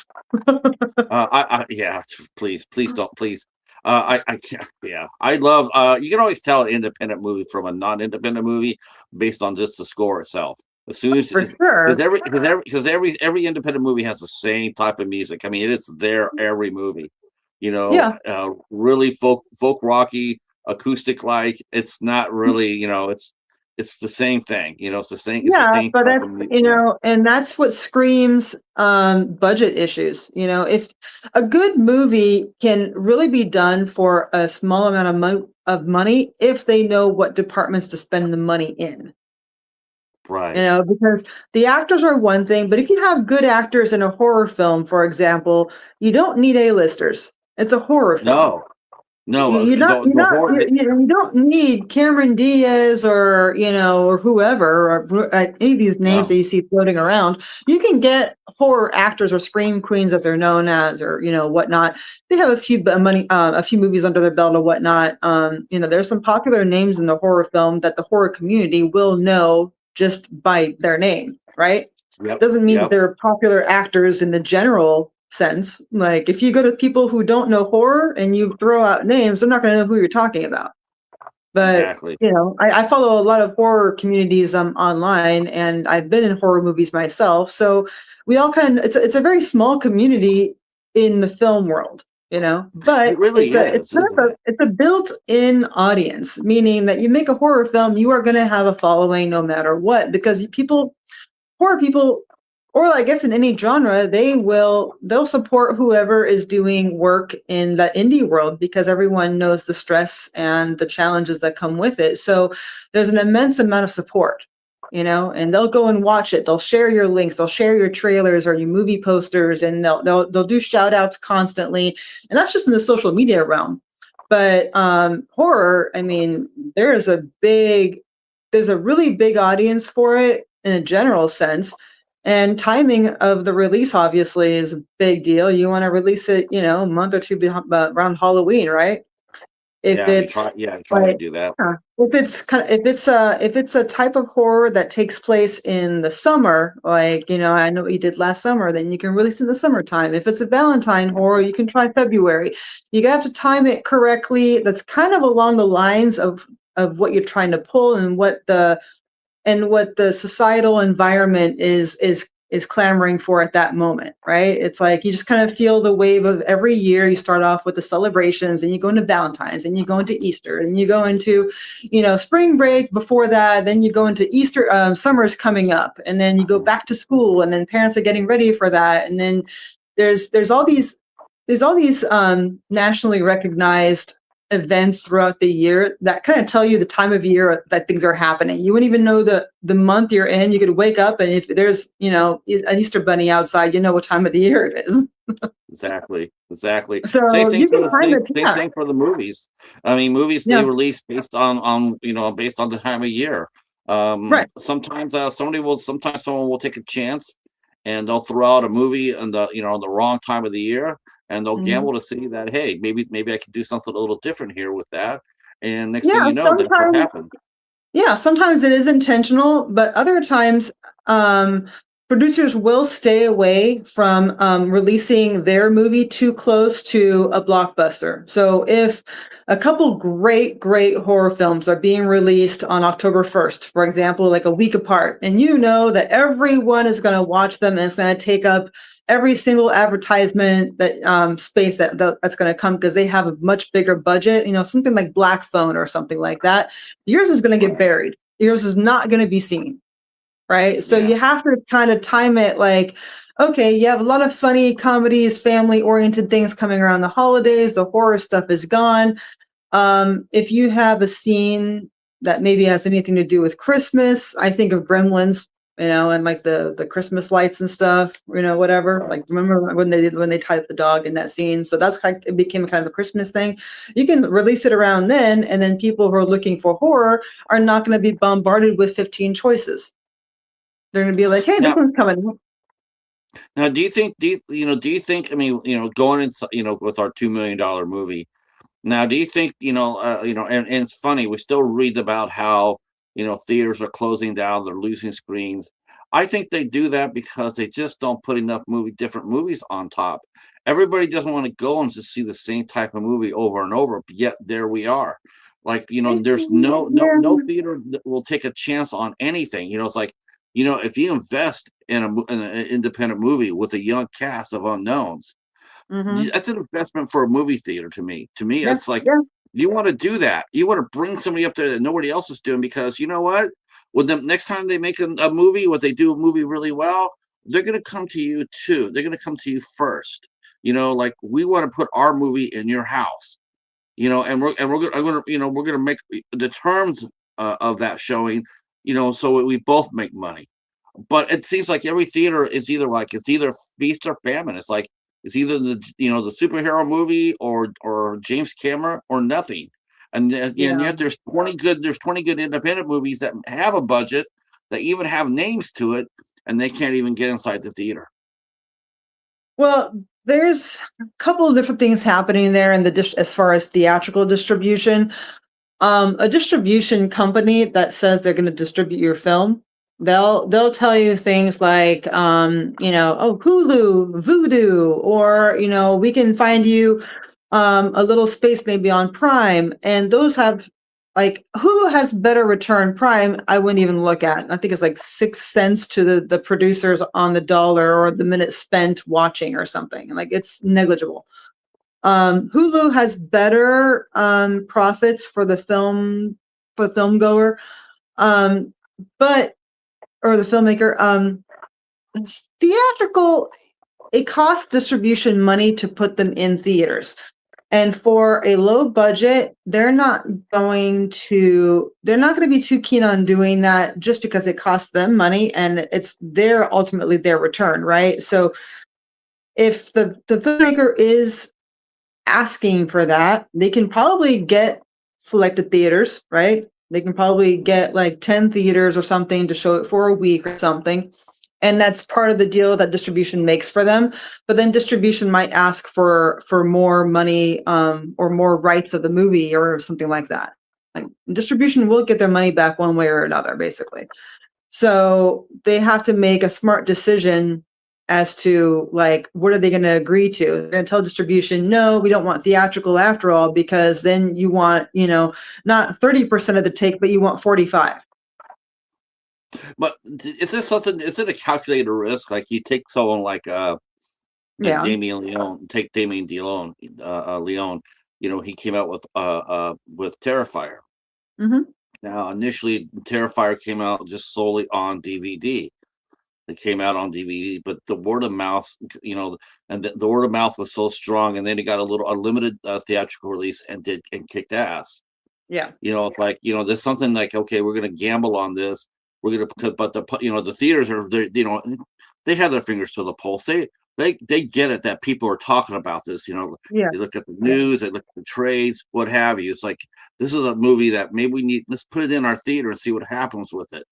Yeah, please don't, please. I can't. Yeah, I love. You can always tell an independent movie from a non-independent movie based on just the score itself. As soon as For because sure. every independent movie has the same type of music. I mean, it's there every movie. Yeah. Really folk rocky, acoustic like. It's not really. It's the same thing. It's the Yeah, same but type of that's, music. and that's what screams budget issues. If a good movie can really be done for a small amount of money if they know what departments to spend the money in. Right. Because the actors are one thing, but if you have good actors in a horror film, for example, you don't need A-listers. It's a horror film. No. No. You're not, The horror. you don't need Cameron Diaz or, or whoever, or any of these names that No. you see floating around. You can get horror actors or scream queens, as they're known as, or, whatnot. They have a few movies under their belt or whatnot. There's some popular names in the horror film that the horror community will know just by their name, right? Yep. Doesn't mean that Yep. they're popular actors in the general sense. Like if you go to people who don't know horror and you throw out names, they're not going to know who you're talking about. But Exactly. I follow a lot of horror communities online, and I've been in horror movies myself. So we all it's a very small community in the film world, It but really is, isn't it? it's a built-in audience, meaning that you make a horror film, you are going to have a following no matter what, because horror people, or I guess in any genre, they'll support whoever is doing work in that indie world because everyone knows the stress and the challenges that come with it. So there's an immense amount of support, and they'll go and watch it. They'll share your links, they'll share your trailers or your movie posters, and they'll do shout outs constantly. And that's just in the social media realm. But horror, I mean, there's a really big audience for it in a general sense. And timing of the release obviously is a big deal. You want to release it, a month or two around Halloween, right? If Yeah, you it's try. Yeah, you try to like, do that. if it's a type of horror that takes place in the summer, like I know what you did last summer, then you can release in the summertime. If it's a Valentine horror, you can try February. You have to time it correctly. That's kind of along the lines of what you're trying to pull and what the societal environment is clamoring for at that moment, right? It's like you just kind of feel the wave of every year. You start off with the celebrations, and you go into Valentine's, and you go into Easter, and you go into, spring break before that. Then you go into Easter, summer's coming up, and then you go back to school, and then parents are getting ready for that, and then there's all these nationally recognized events throughout the year that kind of tell you the time of year that things are happening. You wouldn't even know the month you're in. You could wake up, and if there's an Easter bunny outside, you know what time of the year it is. Exactly. Exactly. Same So thing you for can the time same, it. same Yeah, thing for the movies. I mean, movies they yeah, release based on the time of year. right. Sometimes sometimes someone will take a chance and they'll throw out a movie in the wrong time of the year, and they'll Mhm. gamble to see that, hey, maybe I can do something a little different here with that. And next thing Yeah, you know, that's what happened. sometimes it is intentional, but other times, um, producers will stay away from releasing their movie too close to a blockbuster. So if a couple great horror films are being released on October 1st, for example, like a week apart, and you know that everyone is going to watch them and it's going to take up every single advertisement that space that's going to come because they have a much bigger budget, something like Black Phone or something like that, yours is going to get Right. buried. Yours is not going to be seen. right? So Yeah. you have to kind of time it like, okay, you have a lot of funny comedies, family oriented things coming around the holidays, the horror stuff is gone. If you have a scene that maybe has anything to do with Christmas, I think of Gremlins, and like the Christmas lights and stuff, whatever. Like remember when they tied up the dog in that scene? So that's kind it became kind of a Christmas thing. You can release it around then, and then people who are looking for horror are not going to be bombarded with 15 choices. They're going to be like, "Hey, this Now, one's coming." now, do you think? I mean, going in, with our $2 million movie. Now, do you think, and it's funny, we still read about how, theaters are closing down, they're losing screens. I think they do that because they just don't put enough different movies on top. Everybody doesn't want to go and just see the same type of movie over and over, but yet there we are. Like, there's no Yeah. theater that will take a chance on anything. It's like, if you invest in an independent movie with a young cast of unknowns, Hmm. that's an investment for a movie theater to me. To me, Yeah. it's like Yeah. you want to do that. You want to bring somebody up there that nobody else is doing because you know what? When the next time they make a movie, what they do a movie really well, they're going to come to you too. They're going to come to you first. Like we want to put our movie in your house. We're gonna make the terms of that showing. So we both make money. But it seems like every theater is it's either feast or famine. It's like it's either the superhero movie or James Cameron or nothing. And Yeah. yet there's 20 good independent movies that have a budget that even have names to it, and they can't even get inside the theater. Well, there's a couple of different things happening there in as far as theatrical distribution. A distribution company that says they're going to distribute your film, they'll tell you things like, oh, Hulu, Voodoo, or we can find you a little space maybe on Prime, and those have like Hulu has better return. Prime, I wouldn't even look at. I think it's like 6 cents to the producers on the dollar or the minute spent watching or something. Like it's negligible. Hulu has better profits for the film goer, um, but or the filmmaker. Theatrical, it costs distribution money to put them in theaters. And for a low budget, they're not going to be too keen on doing that just because it costs them money and it's ultimately their return, right? So if the filmmaker is asking for that, they can probably get selected theaters, right? They can probably get like 10 theaters or something to show it for a week or something. And that's part of the deal that distribution makes for them. But then distribution might ask for more money or more rights of the movie or something like that. Like distribution will get their money back one way or another, basically. So they have to make a smart decision as to like what are they going to agree to. They're going to tell distribution, no, we don't want theatrical after all, because then you want, not 30% of the take, but you want 45. But is this something? Is it a calculated risk? Like you take someone like Yeah. Damien Leone, take Damien DeLeon, Leone. He came out with Terrifier. Hmm. Now, initially, Terrifier came out just solely on DVD. It came out on DVD, but the word of mouth, and the word of mouth was so strong, and then it got a limited theatrical release and kicked ass. Yeah. It's like there's something like, okay, we're going to gamble on this. We're going to, but the theaters are they have their fingers to the pulse. They get it that people are talking about this. They Yes. look at the news, they look at the trades, what have you. It's like this is a movie that maybe let's put it in our theater and see what happens with it.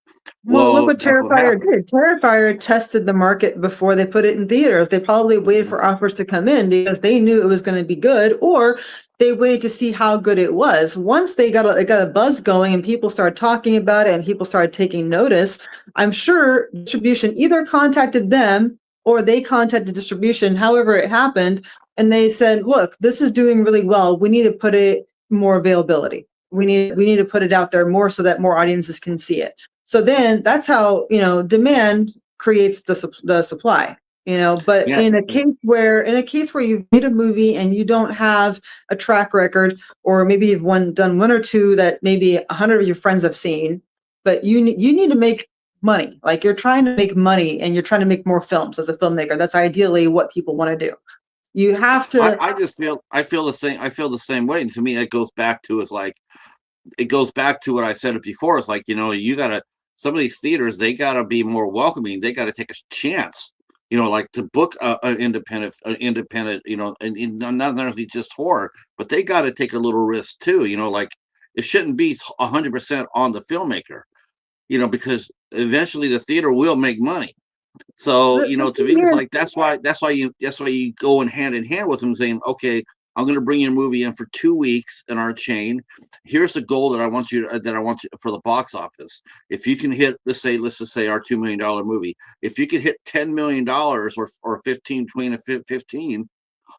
Well, look Well, what that's what Terrifier happened. did. Terrifier tested the market before they put it in theaters. They probably waited Mhm. for offers to come in because they knew it was going to be good, or they waited to see how good it was. Once it got a buzz going and people started talking about it and people started taking notice, I'm sure distribution either contacted them or they contacted distribution, however it happened, and they said, "Look, this is doing really well. We need to put it more availability. We need to put it out there more so that more audiences can see it." So then that's how, demand creates the supply, but Yeah, in a case where you've made a movie and you don't have a track record, or maybe you've done one or two that maybe 100 of your friends have seen, but you need to make money. Like you're trying to make money and you're trying to make more films as a filmmaker. That's ideally what people want to do. You have to. I just feel I feel the same. I feel the same way. And to me, it goes back to what I said before. It's like, you gotta, some of these theaters, they gotta be more welcoming. They gotta take a chance, like to book an independent, and not necessarily just horror, but they gotta take a little risk too. Like it shouldn't be 100% on the filmmaker, because eventually the theater will make money. So, The to me, thing it's is, like that's why you go in hand with them, saying, okay, I'm going to bring your movie in for 2 weeks in our chain. Here's the goal that I want you for the box office. If you can hit, let's just say our $2 million movie, if you can hit $10 million or 15, 20 to 15,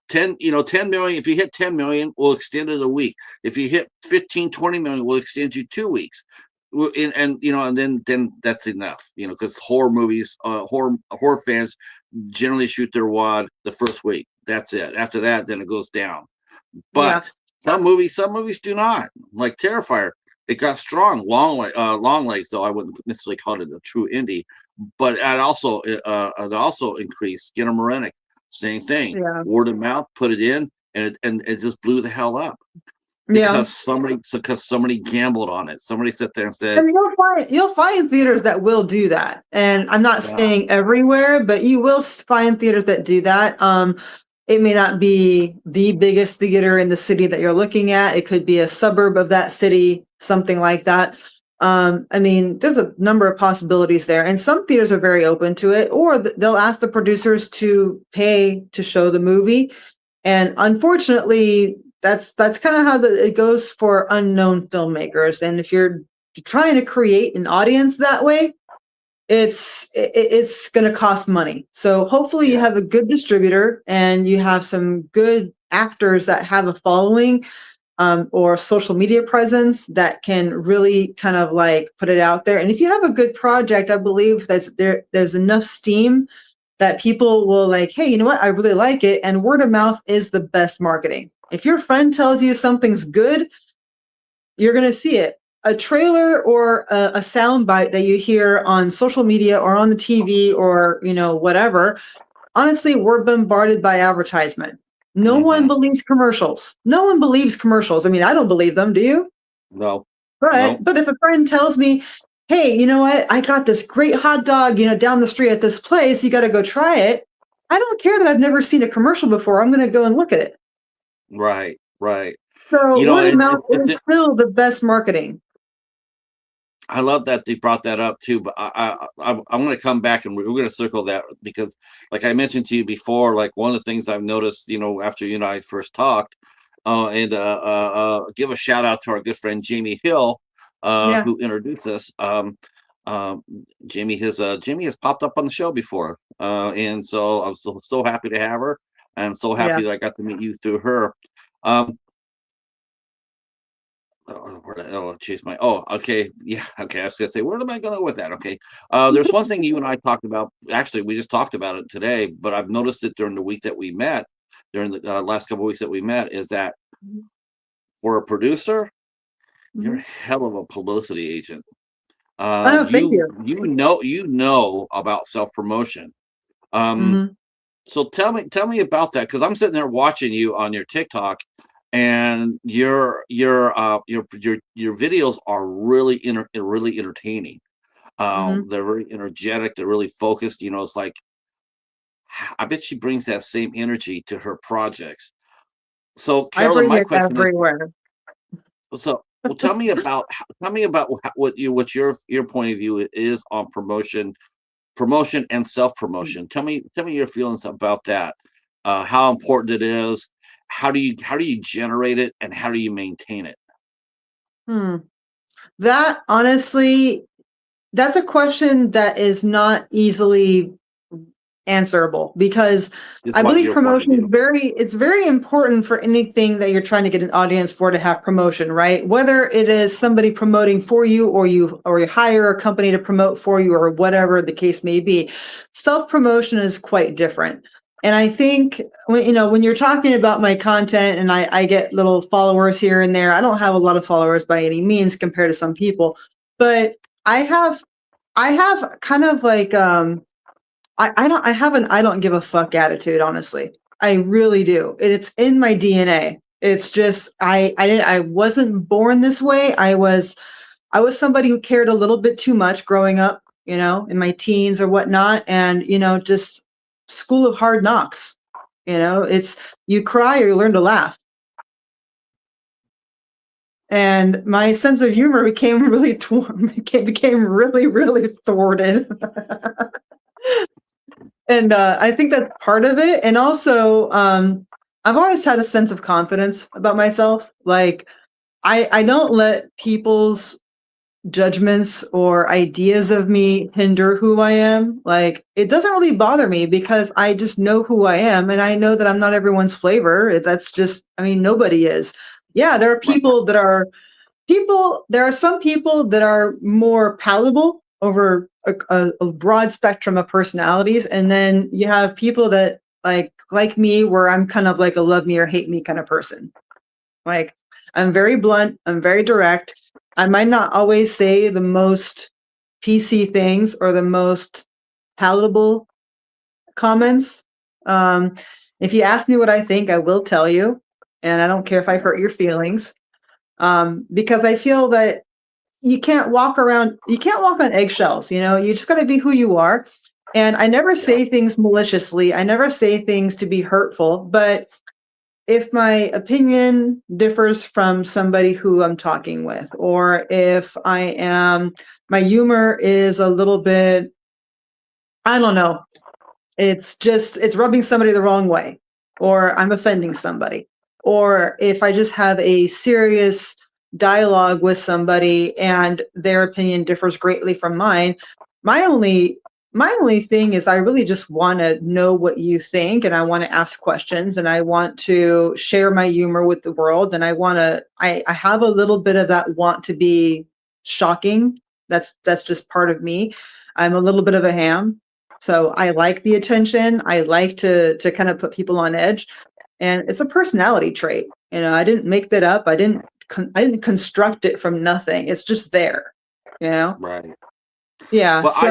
10, 10 million. If you hit 10 million, we'll extend it a week. If you hit 15, 20 million, we'll extend you 2 weeks. And then that's enough, because horror movies, horror fans generally shoot their wad the first week. That's it. After that, then it goes down. yeah, But some movies do not. Like Terrifier, it got strong, long legs. Though I wouldn't necessarily call it a true indie, but it also increased. Skinner Marenick, same thing. yeah, Word of mouth, put it in, and it just blew the hell up yeah. because somebody gambled on it. Somebody sat there and said, And you'll find theaters that will do that. And I'm not "Yeah, saying everywhere, but you will find theaters that do that. It may not be the biggest theater in the city that you're looking at. It could be a suburb of that city, something like that. I mean, there's a number of possibilities there, and some theaters are very open to it, or they'll ask the producers to pay to show the movie. And unfortunately, that's kind of how it goes for unknown filmmakers. And if you're trying to create an audience that way, it's going to cost money. So hopefully you yeah, have a good distributor and you have some good actors that have a following, or social media presence that can really kind of like put it out there. And if you have a good project, I believe there's enough steam that people will like, hey, you know what? I really like it. And word of mouth is the best marketing. If your friend tells you something's good, you're going to see it. A trailer or a sound bite that you hear on social media or on the TV or, whatever, honestly, we're bombarded by advertisement. No one hmm believes commercials. No one believes commercials. I mean, I don't believe them. Do you? no, But no, but if a friend tells me, "Hey, you know what? I got this great hot dog, down the street at this place. You got to go try it." I don't care that I've never seen a commercial before. I'm going to go and look at it. right, right. So word of And mouth is still the best marketing. I love that they brought that up too. But I'm going to come back and we're going to circle that because, like I mentioned to you before, like one of the things I've noticed, after you and I first talked, and give a shout out to our good friend Jamie Hill, Yeah, who introduced us. Jamie has popped up on the show before, and so I'm so happy to have her, and so yeah. happy that I got to meet you through her. Um, chase my. Oh, okay, yeah, okay. I was gonna say, where am I going with that? Okay, there's one thing you and I talked about. Actually, we just talked about it today, but I've noticed it during the week that we met, during the last couple of weeks that we met, is that Mhm, for a producer, you're a mhm. hell of a publicity agent. Oh, thank You you. you know about self promotion. Um, Mhm. so tell me about that because I'm sitting there watching you on your TikTok, and your videos are really entertaining. Mhm. They're very energetic. They're really focused. It's like I bet she brings that same energy to her projects. So, I Carolyn, bring my it question is, everywhere. well, tell me about what your point of view is on promotion and self promotion. Tell me your feelings about that. How important it is. How do you generate it, and how do you maintain it? Hmm. That honestly, that's a question that is not easily answerable because Just I what believe your point of promotion is view. it's very important for anything that you're trying to get an audience for to have promotion, right? Whether it is somebody promoting for you or you hire a company to promote for you or whatever the case may be. Self-promotion is quite different. And I think when you're talking about my content and I get little followers here and there, I don't have a lot of followers by any means compared to some people, but I have I have kind of like I have an I don't give a fuck attitude, honestly. I really do. It's in my DNA. It's just I wasn't born this way. I was somebody who cared a little bit too much growing up, you know, in my teens or whatnot, and you know, just school of hard knocks. You know, it's you cry or you learn to laugh. And my sense of humor became really became really really thwarted. And I think that's part of it. And also, I've always had a sense of confidence about myself. Like I don't let people's judgments or ideas of me hinder who I am. Like it doesn't really bother me because I just know who I am and I know that I'm not everyone's flavor. That's just, I mean, nobody is. Yeah, there are Right. there are some people that are more palatable over a broad spectrum of personalities. And then you have people that like me, where I'm kind of like a love me or hate me kind of person. Like I'm very blunt, I'm very direct. I might not always say the most PC things or the most palatable comments. Um, if you ask me what I think, I will tell you, and I don't care if I hurt your feelings, because I feel that you can't walk on eggshells. You know, you just got to be who you are. And I never Yeah. say things maliciously. I never say things to be hurtful, but if my opinion differs from somebody who I'm talking with, or if my humor is a little bit, I don't know, it's rubbing somebody the wrong way, or I'm offending somebody, or if I just have a serious dialogue with somebody and their opinion differs greatly from mine, my only my only thing is I really just want to know what you think, and I want to ask questions, and I want to share my humor with the world, and I have a little bit of that want to be shocking. That's just part of me. I'm a little bit of a ham, so I like the attention. I like to kind of put people on edge, and it's a personality trait. You know, I didn't make that up. I didn't construct it from nothing. It's just there. You know? Right. Yeah. Well, So I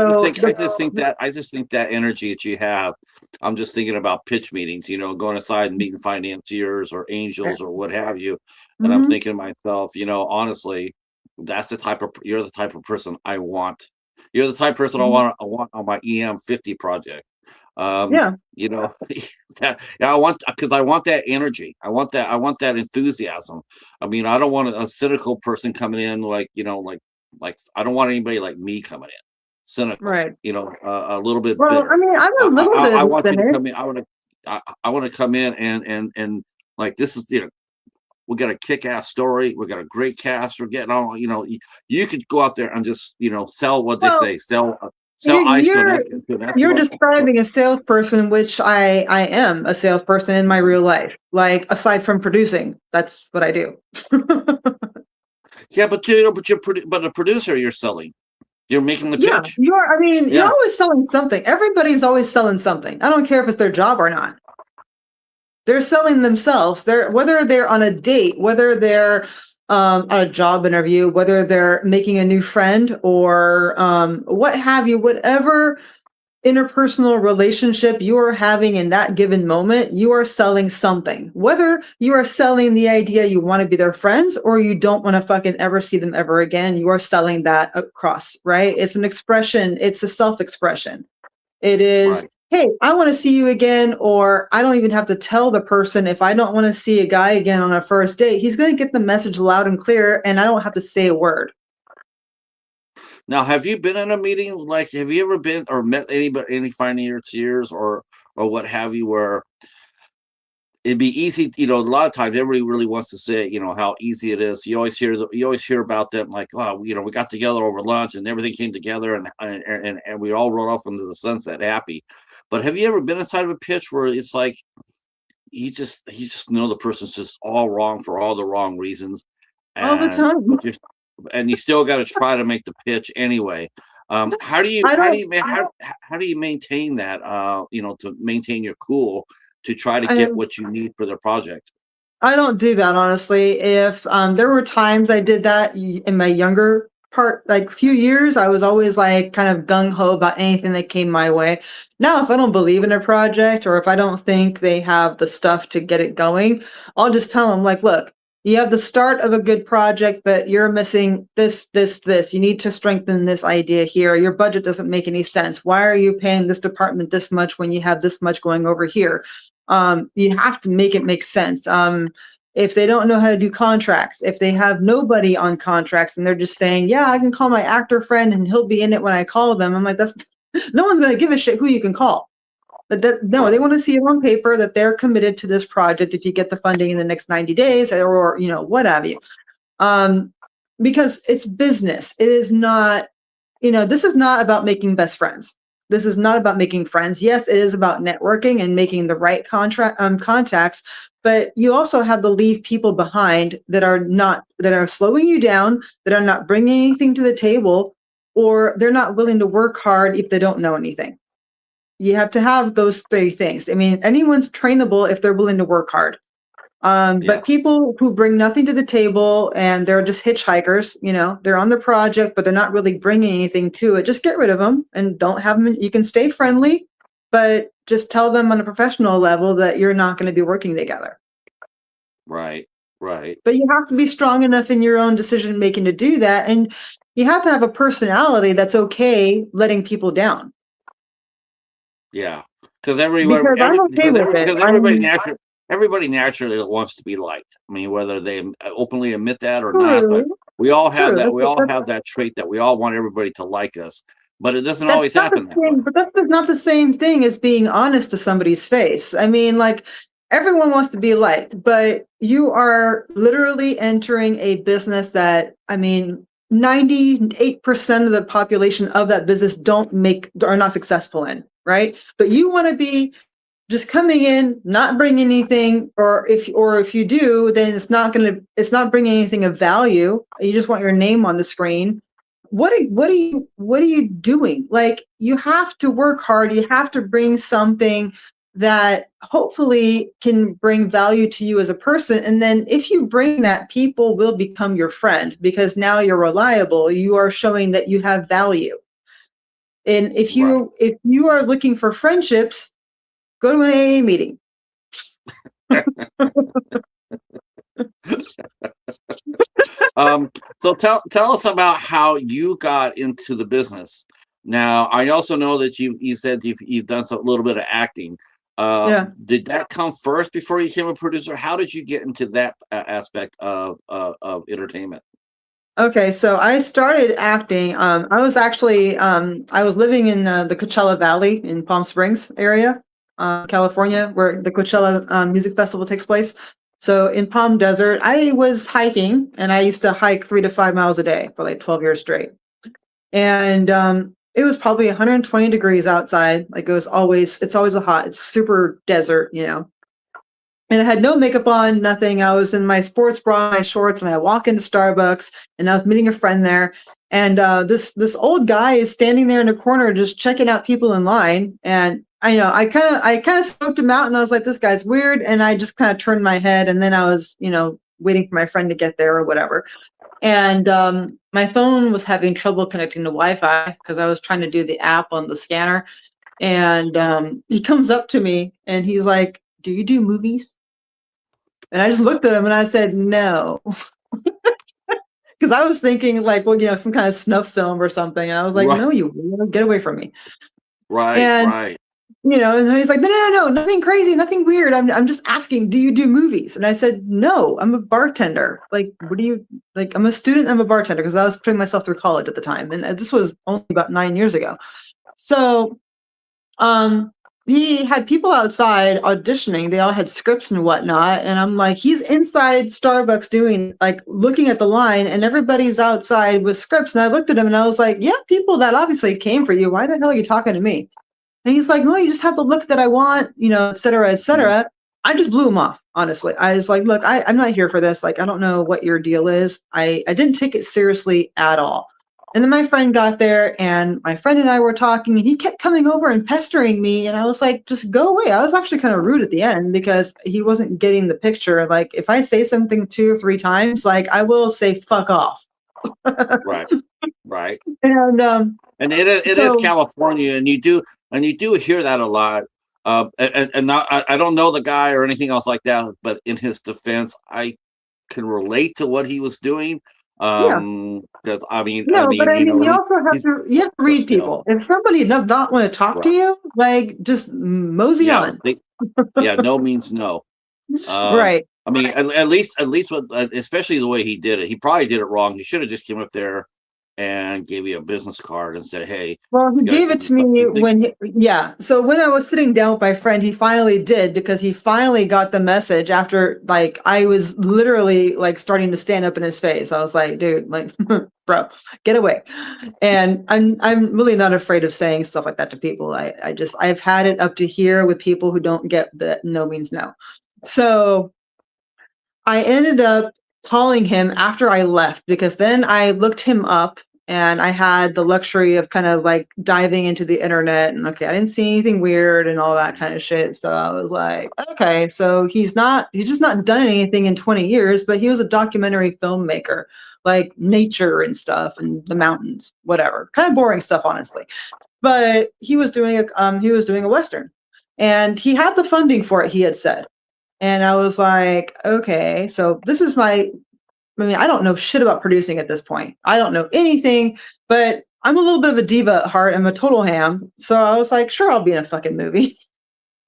just think that energy that you have. I'm just thinking about pitch meetings, going aside and meeting financiers or angels or what have you. And I'm Mhm. thinking to myself, honestly, you're the type of person I want. You're the type of person Mhm. I want on my EM50 project. Um, Yeah. you know, yeah, because I want that energy. I want that enthusiasm. I mean, I don't want a cynical person coming in like I don't want anybody like me coming in cynical, Right. a little bit Well, I bitter. mean, I'm a little bit I of a want you to cynic. come in. I want to come in and like this is we got a kick-ass story. We got a great cast. We're getting all you could go out there and just sell what they Well, say, sell you're ice to you're an you're Eskimo. describing a salesperson, which I am a salesperson in my real life. Like aside from producing, that's what I do. Yeah, but the producer you're selling, you're making the Yeah, pitch. I mean, you're Yeah, always selling something. Everybody's always selling something. I don't care if it's their job or not. They're selling themselves. Whether they're on a date, whether they're on a job interview, whether they're making a new friend or what have you, whatever interpersonal relationship you are having in that given moment, you are selling something. Whether you are selling the idea you want to be their friends or you don't want to fucking ever see them ever again, you are selling that across, right? It's an expression, it's a self expression. It is, right. hey, I want to see you again, or I don't even have to tell the person if I don't want to see a guy again on a first date. He's going to get the message loud and clear, and I don't have to say a word. Now, have you been in a meeting? Like, have you ever been or met any financiers or what have you, where it'd be easy? A lot of times everybody really wants to say, how easy it is. You always hear about them, like, oh, we got together over lunch and everything came together and we all rode off into the sunset happy. But have you ever been inside of a pitch where it's like you just know the person's just all wrong for all the wrong reasons, All the and time. but just and you still got to try to make the pitch anyway. I don't, how do you maintain that? To maintain your cool to try to I, get what you need for the project. I don't do that honestly. If there were times I did that in my younger few years, I was always like kind of gung ho about anything that came my way. Now, if I don't believe in a project or if I don't think they have the stuff to get it going, I'll just tell them like, look, you have the start of a good project, but you're missing this, this, this. You need to strengthen this idea here. Your budget doesn't make any sense. Why are you paying this department this much when you have this much going over here? You have to make it make sense. If they don't know how to do contracts, if they have nobody on contracts and they're just saying, yeah, I can call my actor friend and he'll be in it when I call them. I'm like, that's no one's going to give a shit who you can call. But no, they want to see it on paper that they're committed to this project if you get the funding in the next 90 days or, what have you. Because it's business. It is not, this is not about making best friends. This is not about making friends. Yes, it is about networking and making the right contacts, but you also have to leave people behind that are slowing you down, that are not bringing anything to the table, or they're not willing to work hard if they don't know anything. You have to have those three things. I mean, anyone's trainable if they're willing to work hard. But people who bring nothing to the table and they're just hitchhikers, they're on the project, but they're not really bringing anything to it. Just get rid of them and don't have them. You can stay friendly, but just tell them on a professional level that you're not going to be working together. Right. But you have to be strong enough in your own decision making to do that. And you have to have a personality that's okay letting people down. Yeah, because everybody naturally wants to be liked. I mean, whether they openly admit that or not, but we all have that. We all have that trait that we all want everybody to like us, but it doesn't always happen that way. But that's not the same thing as being honest to somebody's face. I mean, like everyone wants to be liked, but you are literally entering a business that, 98% of the population of that business are not successful in. Right. But you want to be just coming in, not bringing anything, or if you do, then it's not bringing anything of value. You just want your name on the screen. What are you doing? Like, you have to work hard. You have to bring something that hopefully can bring value to you as a person. And then if you bring that, people will become your friend because now you're reliable. You are showing that you have value. And if you are looking for friendships, go to an AA meeting. So tell us about how you got into the business. Now, I also know that you said you've done a little bit of acting. Did that come first before you became a producer? How did you get into that aspect of entertainment? Okay, so I started acting. I was actually I was living in the Coachella Valley in Palm Springs area, California, where the Coachella Music Festival takes place. So in Palm Desert, I was hiking, and I used to hike 3 to 5 miles a day for like 12 years straight. And it was probably 120 degrees outside. Like it's always hot. It's super desert, And I had no makeup on, nothing. I was in my sports bra, my shorts, and I walk into Starbucks, and I was meeting a friend there. And this old guy is standing there in a corner, just checking out people in line. And I kind of scoped him out, and I was like, this guy's weird. And I just kind of turned my head, and then I was, waiting for my friend to get there or whatever. And my phone was having trouble connecting to Wi-Fi because I was trying to do the app on the scanner. And he comes up to me, and he's like, do you do movies? And I just looked at him and I said, no. Because I was thinking like, well, some kind of snuff film or something. And I was like, no, you get away from me. Right. And he's like, no, nothing crazy, nothing weird. I'm just asking, do you do movies? And I said, no, I'm a bartender. Like, what do you, like, I'm a student, I'm a bartender, because I was putting myself through college at the time. And this was only about 9 years ago. So, he had people outside auditioning. They all had scripts and whatnot. And I'm like, he's inside Starbucks looking at the line, and everybody's outside with scripts. And I looked at him and I was like, yeah, people that obviously came for you. Why the hell are you talking to me? And he's like, no, you just have the look that I want, et cetera, et cetera. I just blew him off, honestly. I was like, look, I'm not here for this. Like, I don't know what your deal is. I didn't take it seriously at all. And then my friend got there, and my friend and I were talking, and he kept coming over and pestering me. And I was like, just go away. I was actually kind of rude at the end because he wasn't getting the picture. Like, if I say something 2 or 3 times, like, I will say fuck off. Right. Right. And And it is so California, and you do hear that a lot. And not, I don't know the guy or anything else like that, but in his defense, I can relate to what he was doing. yeah. Because I No, but mean, I mean, you also have he's to you have to but read still, people. If somebody does not want to talk to right? you, like just mosey Yeah, on. yeah, no means no. Um, Right. I mean, at least with, especially the way he did it, he probably did it wrong. He should have just came up there and gave you a business card and said, "Hey, Well, if he you got gave it if to me you think when, yeah. So when I was sitting down with my friend, he finally did because he finally got the message after like I was literally like starting to stand up in his face. I was like, dude, like, bro, get away. And I'm really not afraid of saying stuff like that to people. I've had it up to here with people who don't get that no means no. So I ended up calling him after I left because then I looked him up and I had the luxury of kind of like diving into the internet and okay, I didn't see anything weird and all that kind of shit. So I was like, okay, so he's just not done anything in 20 years, but he was a documentary filmmaker, like nature and stuff and the mountains, whatever. Kind of boring stuff, honestly. But he was doing a Western. And he had the funding for it, he had said. And I was like, okay, so this is I mean, I don't know shit about producing at this point. I don't know anything, but I'm a little bit of a diva at heart. I'm a total ham. So I was like, sure, I'll be in a fucking movie.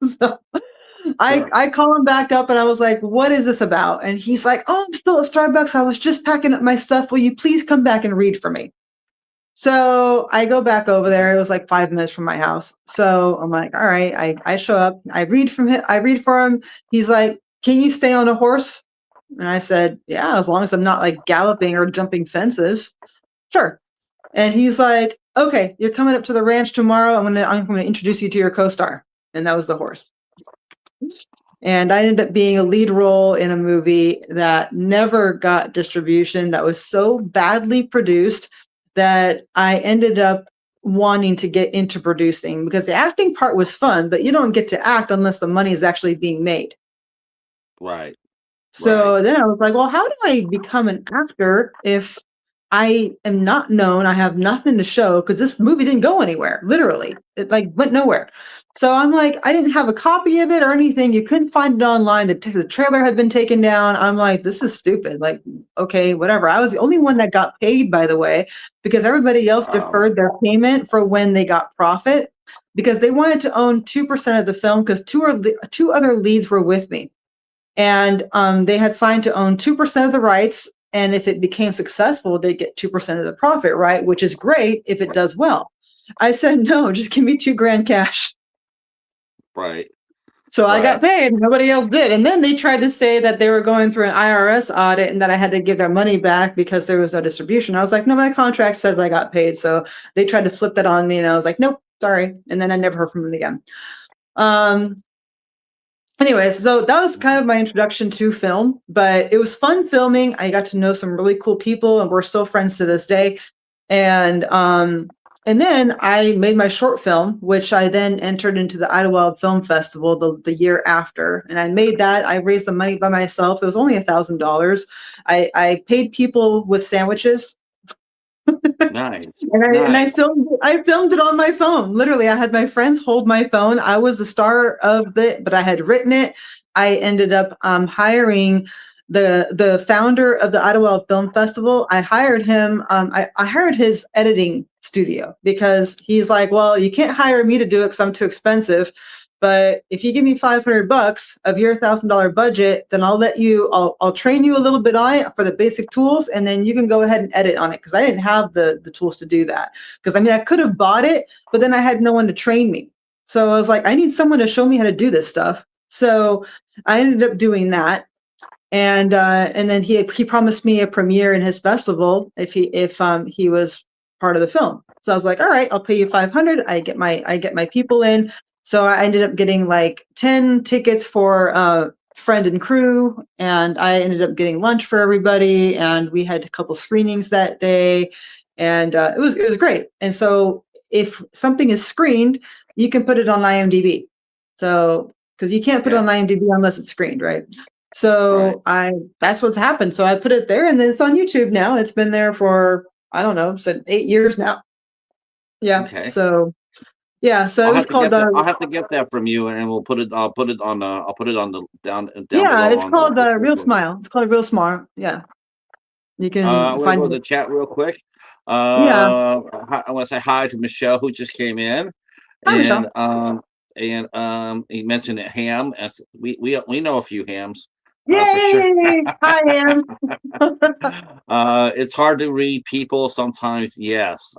So sure, I call him back up and I was like, what is this about? And he's like, oh, I'm still at Starbucks. I was just packing up my stuff. Will you please come back and read for me? So I go back over there. It was like 5 minutes from my house. So I'm like, all right, I show up. I read from him. I read for him. He's like, can you stay on a horse? And I said, yeah, as long as I'm not like galloping or jumping fences. Sure. And he's like, okay, you're coming up to the ranch tomorrow. I'm gonna introduce you to your co-star. And that was the horse. And I ended up being a lead role in a movie that never got distribution, that was so badly produced that I ended up wanting to get into producing because the acting part was fun, but you don't get to act unless the money is actually being made. right, right. So then I was like, well, how do I become an actor if I am not known? I have nothing to show because this movie didn't go anywhere. Literally, it like went nowhere. So I'm like, I didn't have a copy of it or anything. You couldn't find it online. The trailer had been taken down. I'm like, this is stupid. Like, okay, whatever. I was the only one that got paid, by the way, because everybody else Wow. deferred their payment for when they got profit because they wanted to own 2% of the film because two other leads were with me and they had signed to own 2% of the rights. And if it became successful, they get 2% of the profit, right? Which is great if it does well. I said, no, just give me 2 grand cash. Right, So I got right. paid. Nobody else did. And then they tried to say that they were going through an IRS audit and that I had to give their money back because there was no distribution. I was like, no, my contract says I got paid. So they tried to flip that on me. And I was like, nope, sorry. And then I never heard from them again. Um, Anyways, so that was kind of my introduction to film, but it was fun filming. I got to know some really cool people and we're still friends to this day. And then I made my short film, which I then entered into the Idlewild Film Festival the year after. And I made that. I raised the money by myself. It was only $1,000. I paid people with sandwiches. Nice, And nice. I filmed it on my phone. Literally, I had my friends hold my phone. I was the star of it, but I had written it. I ended up hiring the founder of the Idlewild Film Festival. I hired him. I hired his editing studio because he's like, well, you can't hire me to do it because I'm too expensive. But if you give me $500 of your $1,000 budget, then I'll train you a little bit on it for the basic tools, and then you can go ahead and edit on it because I didn't have the tools to do that. Because I mean, I could have bought it, but then I had no one to train me. So I was like, I need someone to show me how to do this stuff. So I ended up doing that, and then he promised me a premiere in his festival if he was part of the film. So I was like, all right, I'll pay you 500. I get my people in. So I ended up getting like 10 tickets for friend and crew, and I ended up getting lunch for everybody, and we had a couple screenings that day, and it was great. And so if something is screened, you can put it on IMDb. So because you can't put it Yeah, on IMDb unless it's screened, right? Right. So that's what's happened. So I put it there, and then it's on YouTube now. It's been there for, I don't know, since 8 years now. Yeah. Okay. So yeah. So it was called I'll have to get that from you, and we'll put it. I'll put it on the down yeah, below it's on the called Real description. Smile. It's called Real Smile. Yeah. You I'm can gonna find go to it. the chat real quick. Yeah. I want to say hi to Michelle who just came in, Hi, and Michelle. he mentioned a ham. And we know a few hams, for sure. Yay! Hi, Hams. It's hard to read people sometimes. Yes,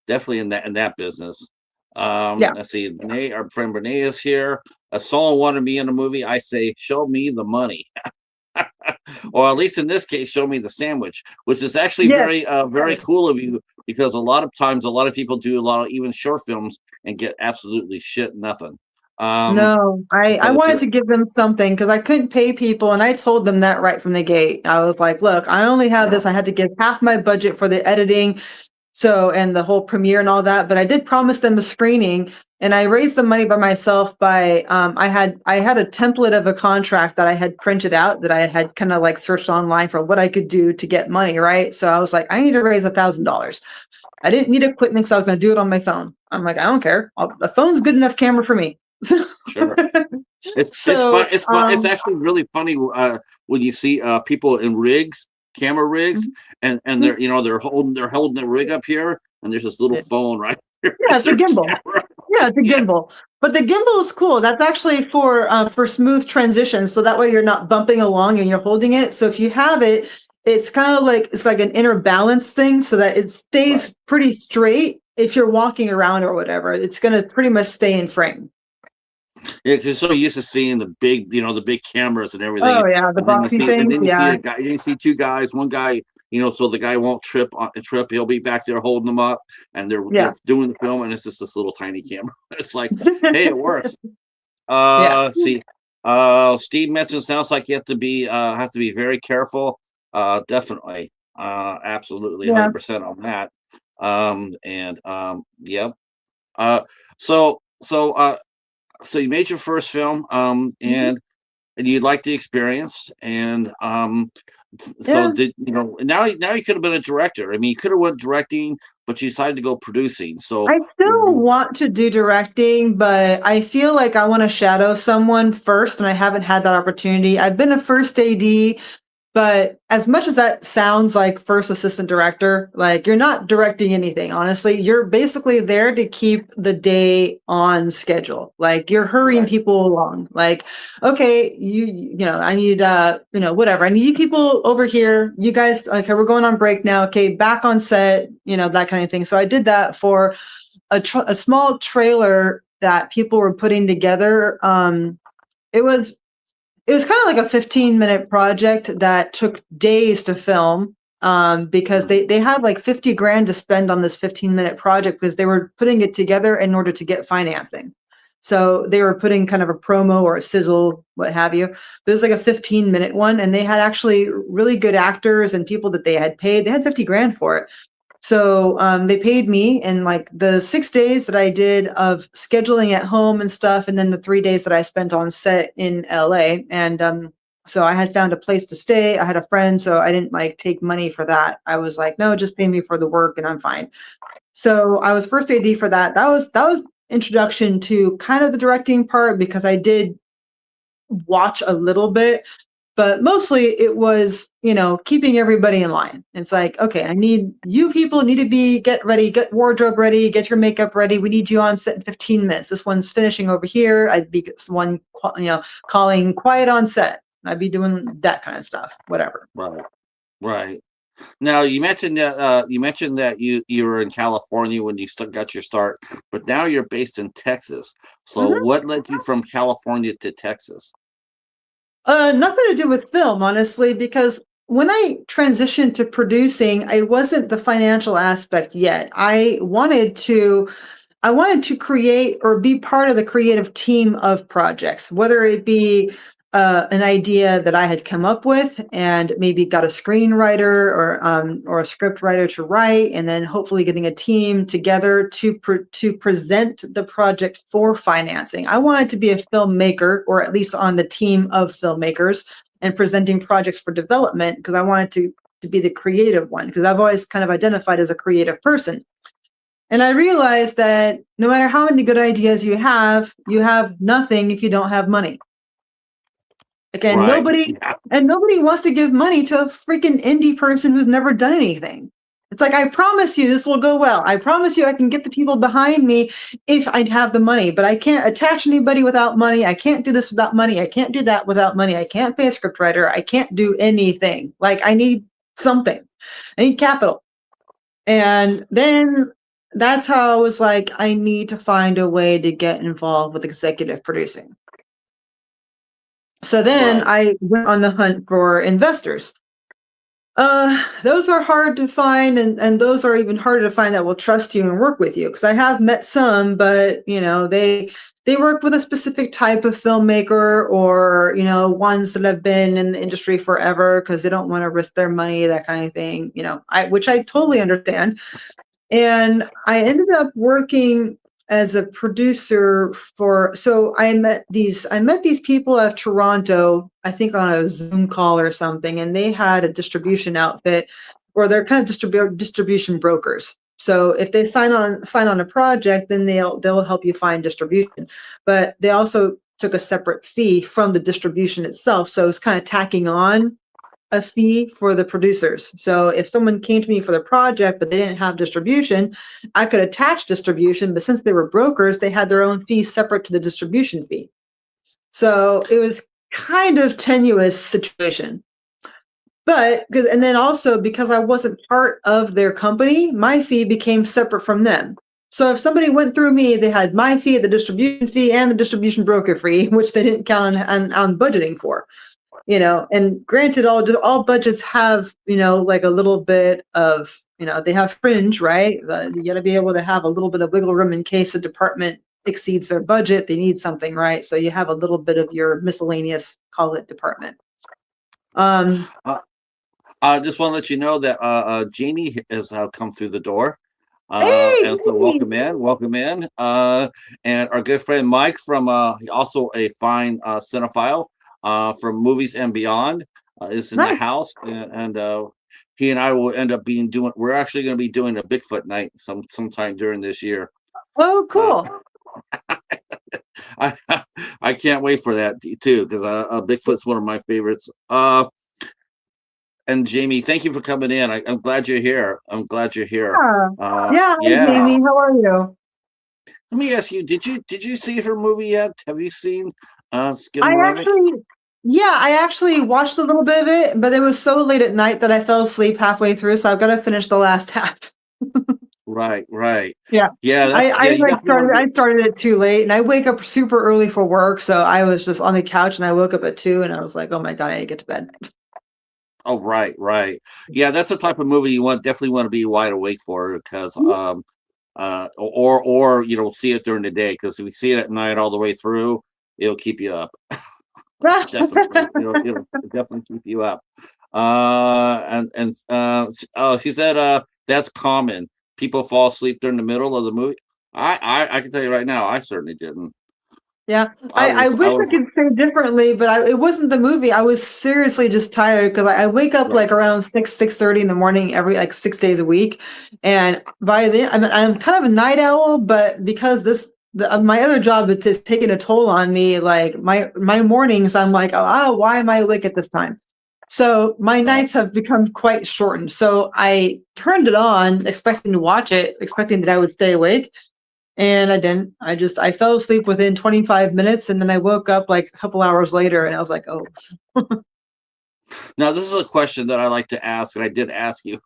definitely in that business. Yeah. Let's see. Renee, our friend Renee is here. If someone wanted me in a movie, I say, show me the money. Or at least in this case, show me the sandwich, which is actually Yes. very cool of you, because a lot of times a lot of people do a lot of even short films and get absolutely shit nothing. No, I So it's wanted to give them something because I couldn't pay people, and I told them that right from the gate. I was like, "Look, I only have yeah, this. I had to give half my budget for the editing, so and the whole premiere and all that. But I did promise them a screening, and I raised the money by myself. By I had a template of a contract that I had printed out that I had kind of like searched online for what I could do to get money, right? So I was like, I need to raise $1,000. I didn't need equipment, so I was going to do it on my phone. I'm like, I don't care. The phone's good enough camera for me. sure. It's fun. So, It's fun. It's actually really funny when you see people in rigs, camera rigs, mhm, and mhm, they're holding the rig up here, and there's this little yeah, phone right here. yeah, It's it's a their gimbal. camera. Yeah, it's a Yeah, gimbal. But the gimbal is cool. That's actually for smooth transitions. So that way you're not bumping along and you're holding it. So if you have it, it's kind of like it's like an inner balance thing so that it right. stays pretty straight if you're walking around or whatever. It's gonna pretty much stay in frame. Yeah, because you're so used to seeing the big, the big cameras and everything, Oh yeah, the boxy and things. then you see Yeah. a guy, you see two guys, one guy, so the guy won't trip. He'll be back there holding them up, and they're Yeah. doing the film, and it's just this little tiny camera. It's like, hey, it works. Yeah. See, Steve mentioned sounds like you have to be very careful. Definitely, absolutely, Yeah. 100% on that. And yep. Uh, so so uh, so you made your first film, Mhm. and you liked the experience, and so Yeah. did now you could have been a director. I mean, you could have went directing, but you decided to go producing. So I still want to do directing, but I feel like I want to shadow someone first, and I haven't had that opportunity. I've been a first AD, but as much as that sounds like first assistant director, like you're not directing anything, honestly. You're basically there to keep the day on schedule. Like you're hurrying right, people along. Like, okay, I need whatever. I need you people over here. You guys, okay, we're going on break now. Okay, back on set, that kind of thing. So I did that for a small trailer that people were putting together. It was it was kind of like a 15-minute project that took days to film, because mm, they had like 50 grand to spend on this 15-minute project because they were putting it together in order to get financing. So they were putting kind of a promo or a sizzle, what have you. But it was like a 15-minute one, and they had actually really good actors and people that they had paid. They had 50 grand for it. So they paid me, and like the 6 days that I did of scheduling at home and stuff, and then the 3 days that I spent on set in LA. And so I had found a place to stay. I had a friend, so I didn't like take money for that. I was like, no, just pay me for the work, and I'm fine. So I was first AD for that. That was introduction to kind of the directing part because I did watch a little bit, but mostly it was, keeping everybody in line. It's like, okay, you people need to get ready, get wardrobe ready, get your makeup ready. We need you on set in 15 minutes. This one's finishing over here. I'd be one, calling quiet on set. I'd be doing that kind of stuff, whatever. right, right. Now you mentioned that you were in California when you got your start, but now you're based in Texas. So Mhm. what led you from California to Texas? Nothing to do with film, honestly, because when I transitioned to producing, I wasn't the financial aspect yet. I wanted to create or be part of the creative team of projects, whether it be an idea that I had come up with, and maybe got a screenwriter or a script writer to write, and then hopefully getting a team together to present the project for financing. I wanted to be a filmmaker, or at least on the team of filmmakers, and presenting projects for development, because I wanted to be the creative one, because I've always kind of identified as a creative person. And I realized that no matter how many good ideas you have nothing if you don't have money. Again, Right. nobody wants to give money to a freaking indie person who's never done anything. It's like, I promise you this will go well. I promise you I can get the people behind me if I'd have the money, but I can't attach anybody without money. I can't do this without money. I can't do that without money. I can't pay a scriptwriter. I can't do anything. Like, I need something. I need capital. And then that's how I was like, I need to find a way to get involved with executive producing. So then Right. I went on the hunt for investors. Those are hard to find, and those are even harder to find that will trust you and work with you. Because I have met some, but they work with a specific type of filmmaker, or ones that have been in the industry forever because they don't want to risk their money, that kind of thing. Which I totally understand. And I ended up working as a producer so I met these people at Toronto, I think on a Zoom call or something, and they had a distribution outfit, or they're kind of distribution brokers. So if they sign on a project, then they'll help you find distribution. But they also took a separate fee from the distribution itself. So it's kind of tacking on a fee for the producers. So if someone came to me for the project, but they didn't have distribution, I could attach distribution, but since they were brokers, they had their own fee separate to the distribution fee. So it was kind of tenuous situation. And then also because I wasn't part of their company, my fee became separate from them. So if somebody went through me, they had my fee, the distribution fee, and the distribution broker fee, which they didn't count on budgeting for. And granted, all budgets have, like a little bit of, they have fringe, right? You got to be able to have a little bit of wiggle room in case a department exceeds their budget. They need something, right? So you have a little bit of your miscellaneous, call it, department. I just want to let you know that Jamie has come through the door. Hey, And so welcome in. And our good friend Mike from also a fine cinephile from Movies and Beyond is in the nice. house, and he and I will end up we're actually going to be doing a Bigfoot night sometime during this year. Oh, cool. I can't wait for that too, because Bigfoot's one of my favorites. And Jamie, thank you for coming in. I'm glad you're here. Yeah. Hey, Jamie, how are you? Let me ask you, did you see her movie yet? Have you seen I actually watched a little bit of it, but it was so late at night that I fell asleep halfway through, so I've got to finish the last half. Right. Yeah. I started it too late, and I wake up super early for work, so I was just on the couch, and I woke up at 2, and I was like, oh my God, I need to get to bed. Oh, right. Yeah, that's the type of movie you definitely want to be wide awake for, because or see it during the day, because if you see it at night all the way through, it'll keep you up. Definitely, it'll definitely keep you up. She said that's common. People fall asleep during the middle of the movie. I can tell you right now, I certainly didn't. Yeah, I wish I could say differently, but it wasn't the movie. I was seriously just tired because I wake up like around 6:30 in the morning every 6 days a week, and by then I'm kind of a night owl, but because my other job is just taking a toll on me, like my mornings, I'm like, oh, why am I awake at this time? So my nights have become quite shortened. So I turned it on, expecting to watch it, expecting that I would stay awake. And I didn't. I fell asleep within 25 minutes, and then I woke up like a couple hours later, and I was like, oh. Now, this is a question that I like to ask, and I did ask you,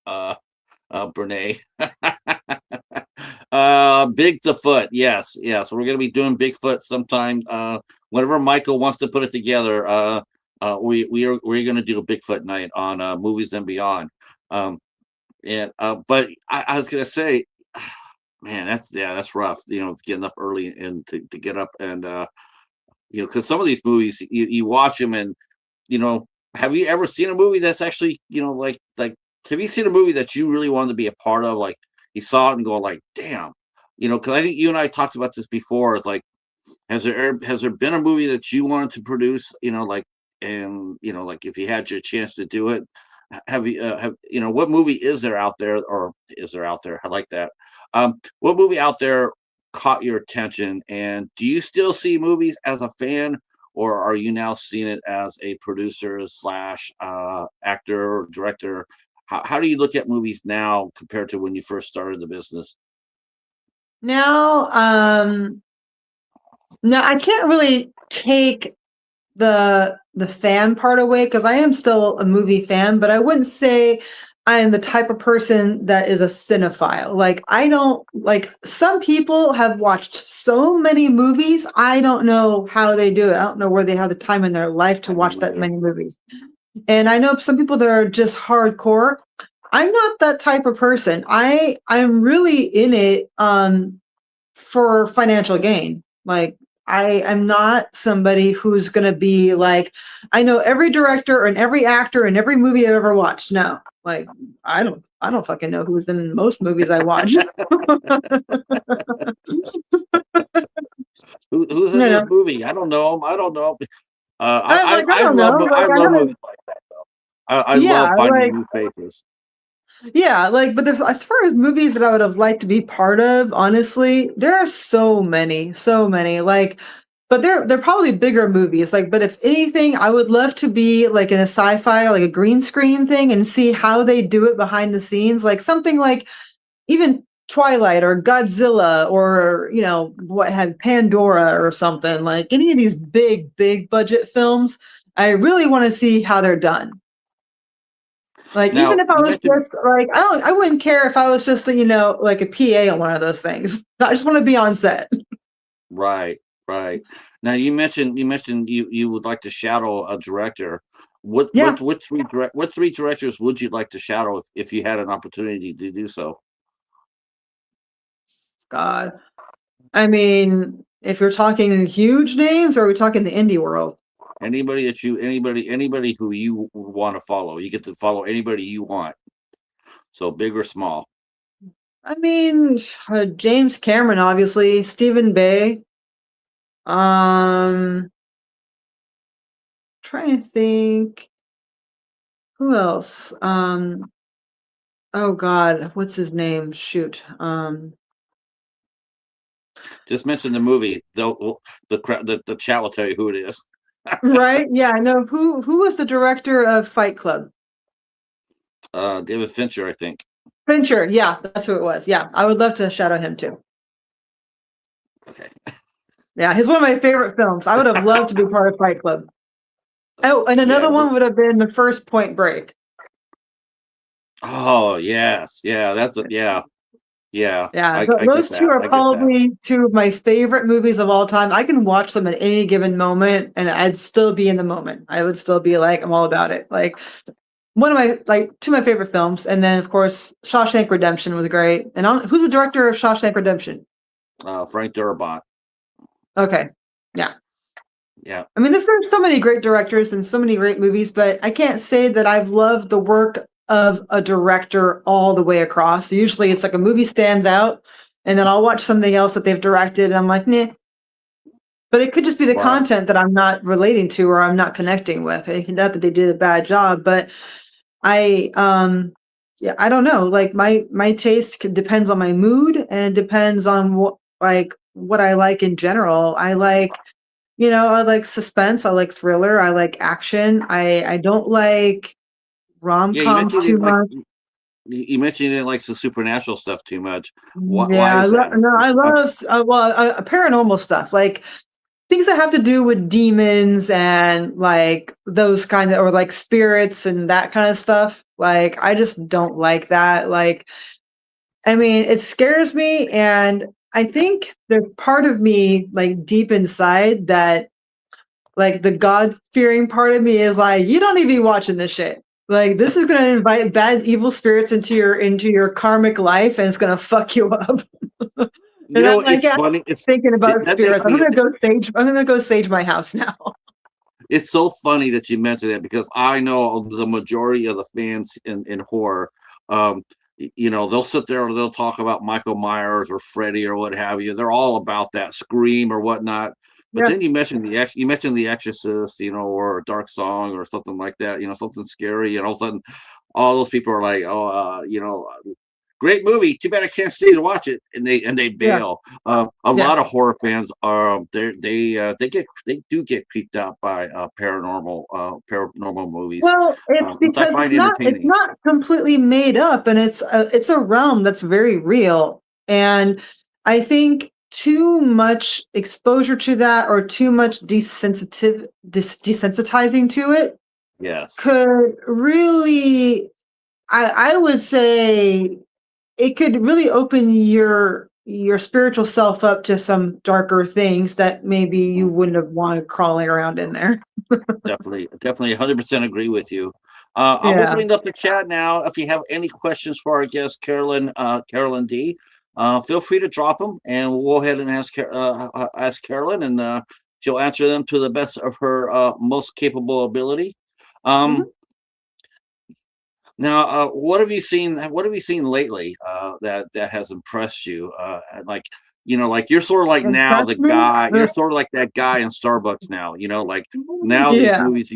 Brene. Big the Foot. Yes. We're going to be doing Bigfoot sometime. Whenever Michael wants to put it together, we're going to do a Bigfoot night on Movies and Beyond. But I was going to say, man, that's rough. Getting up early and to get up and because some of these movies you watch them and have you ever seen a movie that's actually like have you seen a movie that you really wanted to be a part of? Like you saw it and go like, damn, because I think you and I talked about this before. It's like, has there been a movie that you wanted to produce? Like, and like if you had your chance to do it, have you what movie is there out there, or is there out there? I like that. What movie out there caught your attention, and do you still see movies as a fan, or are you now seeing it as a producer slash actor or director? How do you look at movies now compared to when you first started the business? Now, no, I can't really take the fan part away because I am still a movie fan, but I wouldn't say I am the type of person that is a cinephile. Like I don't like some people have watched so many movies. I don't know how they do it. I don't know where they have the time in their life to watch that many movies. And I know some people that are just hardcore. I'm not that type of person. I'm really in it for financial gain. Like I'm not somebody who's going to be like, I know every director and every actor and every movie I've ever watched. No, like I don't fucking know who's in most movies I watch. Who's in this movie? I don't know him. I don't know. I don't know. I love movies like that though. I love finding new faces. Yeah, like, but as far as movies that I would have liked to be part of, honestly, there are so many, so many. Like, but they're probably bigger movies. Like, but if anything, I would love to be like in a sci-fi, like a green screen thing, and see how they do it behind the scenes. Like something like even Twilight or Godzilla or what had Pandora or something. Like any of these big budget films, I really want to see how they're done. Like now, even if I was just like I wouldn't care if I was just like a PA on one of those things. I just want to be on set. Right. Now you mentioned you would like to shadow a director. What three directors would you like to shadow if you had an opportunity to do so? God, I mean, if you're talking huge names, or are we talking the indie world? Anybody who you want to follow. You get to follow anybody you want. So big or small. I mean, James Cameron, obviously, Stephen Bay. Trying to think. Who else? Oh God, what's his name? Shoot. Just mention the movie. The chat will tell you who it is. Right? Yeah, I know. Who was the director of Fight Club? David Fincher, I think. Fincher, yeah, that's who it was. Yeah, I would love to shadow him too. Okay. Yeah, he's one of my favorite films. I would have loved to be part of Fight Club. Oh, and another one would have been the first Point Break. Oh yes, yeah, yeah. Those two are probably two of my favorite movies of all time. I can watch them at any given moment, and I'd still be in the moment. I would still be like, I'm all about it. Like two of my favorite films, and then of course Shawshank Redemption was great. And who's the director of Shawshank Redemption? Frank Darabont. Okay, yeah. I mean, there's so many great directors and so many great movies, but I can't say that I've loved the work of a director all the way across. So usually it's like a movie stands out, and then I'll watch something else that they've directed, and I'm like, nah. But it could just be the content that I'm not relating to or I'm not connecting with. Not that they did a bad job, but I don't know. Like my taste depends on my mood, and it depends on what I like in general. I like suspense. I like thriller. I like action. I don't like rom-coms too much. You mentioned you didn't like the supernatural stuff too much. I love paranormal stuff, like things that have to do with demons and like those kind of, or like spirits and that kind of stuff. Like I just don't like that. Like, I mean, it scares me, and I think there's part of me like deep inside that like the God-fearing part of me is like, you don't need to be watching this shit. Like this is gonna invite bad evil spirits into your karmic life, and it's gonna fuck you up. You And I'm know, like, it's yeah, funny. It's thinking about that spirits. makes I'm me. gonna go sage. I'm gonna go sage my house now. It's so funny that you mentioned that because I know the majority of the fans in horror. Um, you know, they'll sit there and they'll talk about Michael Myers or Freddy or what have you. They're all about that Scream or whatnot. But Yeah, then you mentioned the Exorcist, you know, or a Dark Song or something like that. You know, something scary, and all of a sudden, all those people are like, "Oh, you know, great movie. Too bad I can't stay to watch it," and they yeah, bail. A yeah. lot of horror fans are they do get creeped out by paranormal movies, Well, it's which I because find it's entertaining. not completely made up, and it's a realm that's very real. And I think too much exposure to that or too much desensitizing to it Yes, could really, I would say, it could really open your spiritual self up to some darker things that maybe you mm, wouldn't have wanted crawling around in there. definitely 100% agree with you. I'm Yeah. opening up the chat now. If you have any questions for our guest, Caroline Dee, feel free to drop them, and we'll go ahead and ask Carolyn, and she'll answer them to the best of her most capable ability. Mhm. Um, Now, what have you seen? What have you seen lately that has impressed you? Like, you know, like you're sort of like now the Impressed me? guy. You're Ugh. sort of like that guy in Starbucks now. You know, like now these Yeah. movies,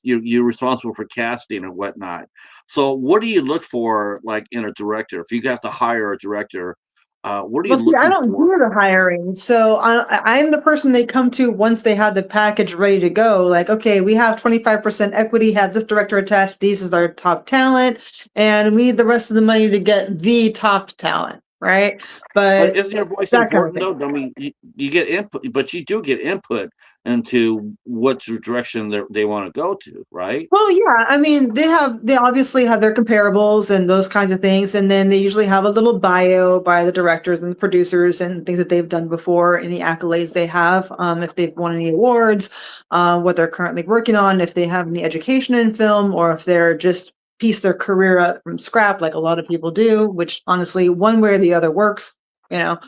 you're responsible for casting and whatnot. So, what do you look for, like in a director? If you have to hire a director, what are you Well, see, I looking don't for? do the hiring, so I'm the person they come to once they have the package ready to go. Like, okay, we have 25% equity, have this director attached. These is our top talent, and we need the rest of the money to get the top talent, right? But But isn't your voice that kind of important thing. though? I mean, you get input, but you do get input into what direction they want to go to, right? Well, yeah, I mean, they obviously have their comparables and those kinds of things, and then they usually have a little bio by the directors and the producers and things that they've done before, any accolades they have, if they've won any awards, what they're currently working on, if they have any education in film, or if they're just piece their career up from scrap, like a lot of people do, which honestly, one way or the other works, you know.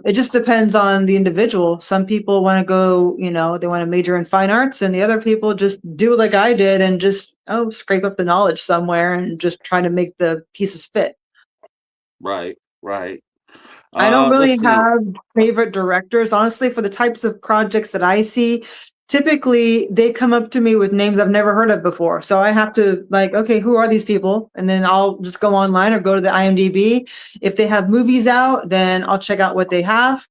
It just depends on the individual. Some people want to go, they want to major in fine arts, and the other people just do like I did and just, scrape up the knowledge somewhere and just try to make the pieces fit. Right, right. I don't Let's really see. have favorite directors, honestly, for the types of projects that I see. Typically, they come up to me with names I've never heard of before. So I have to like, okay, who are these people? And then I'll just go online or go to the IMDb. If they have movies out, then I'll check out what they have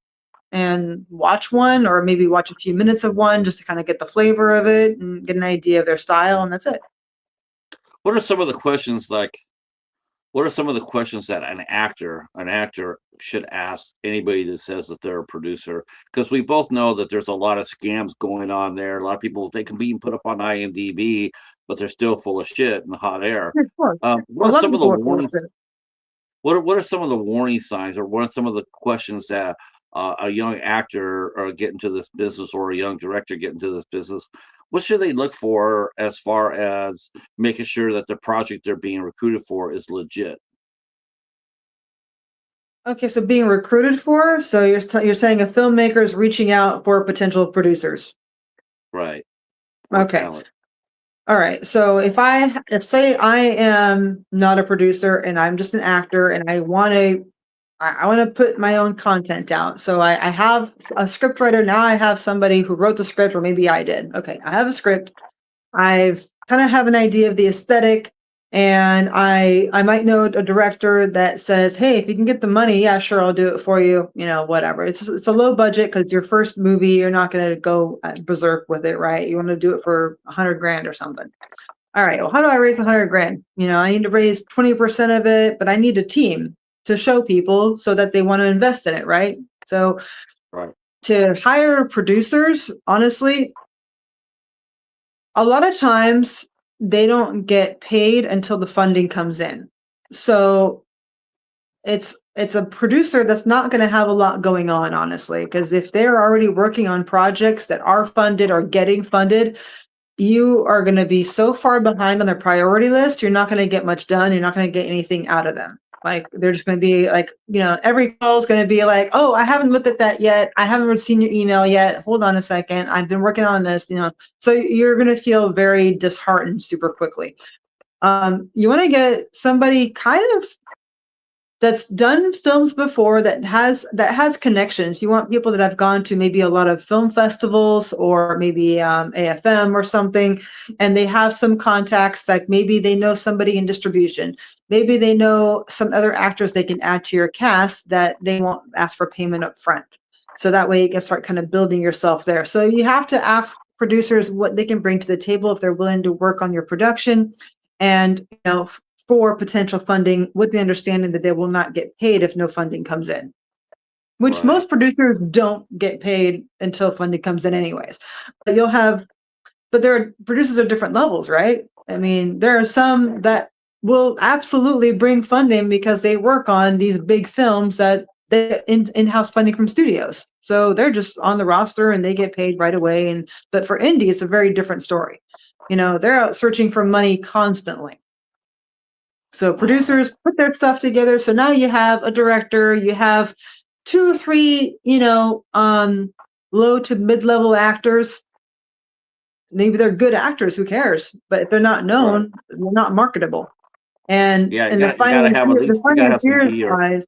and watch one or maybe watch a few minutes of one just to kind of get the flavor of it and get an idea of their style, and that's it. What are some of the questions like? What are some of the questions that an actor should ask anybody that says that they're a producer? Because we both know that there's a lot of scams going on there. A lot of people they can be put up on IMDb, but they're still full of shit in the hot air. Yeah, of course. A What are lot of some of the people are full of warnings? shit. What are some of the warning signs, or what are some of the questions that a young actor or get into this business, or a young director get into this business? What should they look for as far as making sure that the project they're being recruited for is legit? Okay, so being recruited for, so you're saying a filmmaker is reaching out for potential producers. Right. Or Okay. talent. All right. So if say I am not a producer and I'm just an actor and I want to put my own content out. So I have a script writer. Now I have somebody who wrote the script, or maybe I did. Okay. I have a script. I've kind of have an idea of the aesthetic, and I might know a director that says, "Hey, if you can get the money, yeah, sure, I'll do it for you." Whatever. It's a low budget because your first movie, you're not going to go berserk with it, right? You want to do it for 100 grand or something. All right. Well, how do I raise 100 grand? I need to raise 20% of it, but I need a team to show people so that they want to invest in it, right? So Right. to hire producers, honestly, a lot of times they don't get paid until the funding comes in. So it's a producer that's not going to have a lot going on, honestly, because if they're already working on projects that are funded or getting funded, you are going to be so far behind on their priority list, you're not going to get much done. You're not going to get anything out of them. Like they're just going to be like, every call is going to be like, oh, I haven't looked at that yet. I haven't seen your email yet. Hold on a second. I've been working on this, So you're going to feel very disheartened super quickly. You want to get somebody kind of that's done films before, that has connections. You want people that have gone to maybe a lot of film festivals or maybe AFM or something, and they have some contacts, like maybe they know somebody in distribution. Maybe they know some other actors they can add to your cast that they won't ask for payment up front. So that way you can start kind of building yourself there. So you have to ask producers what they can bring to the table if they're willing to work on your production, and for potential funding, with the understanding that they will not get paid if no funding comes in, which Right. most producers don't get paid until funding comes in anyways. But there are producers of different levels, right? I mean, there are some that will absolutely bring funding because they work on these big films that they in-house funding from studios. So they're just on the roster and they get paid right away. But for indie, it's a very different story. They're out searching for money constantly. So producers put their stuff together. So now you have a director, you have 2 or 3, low to mid-level actors. Maybe they're good actors, who cares? But if they're not known, they're not marketable. And Yeah, and you gotta have at least, the you gotta have some financiers gears. guys,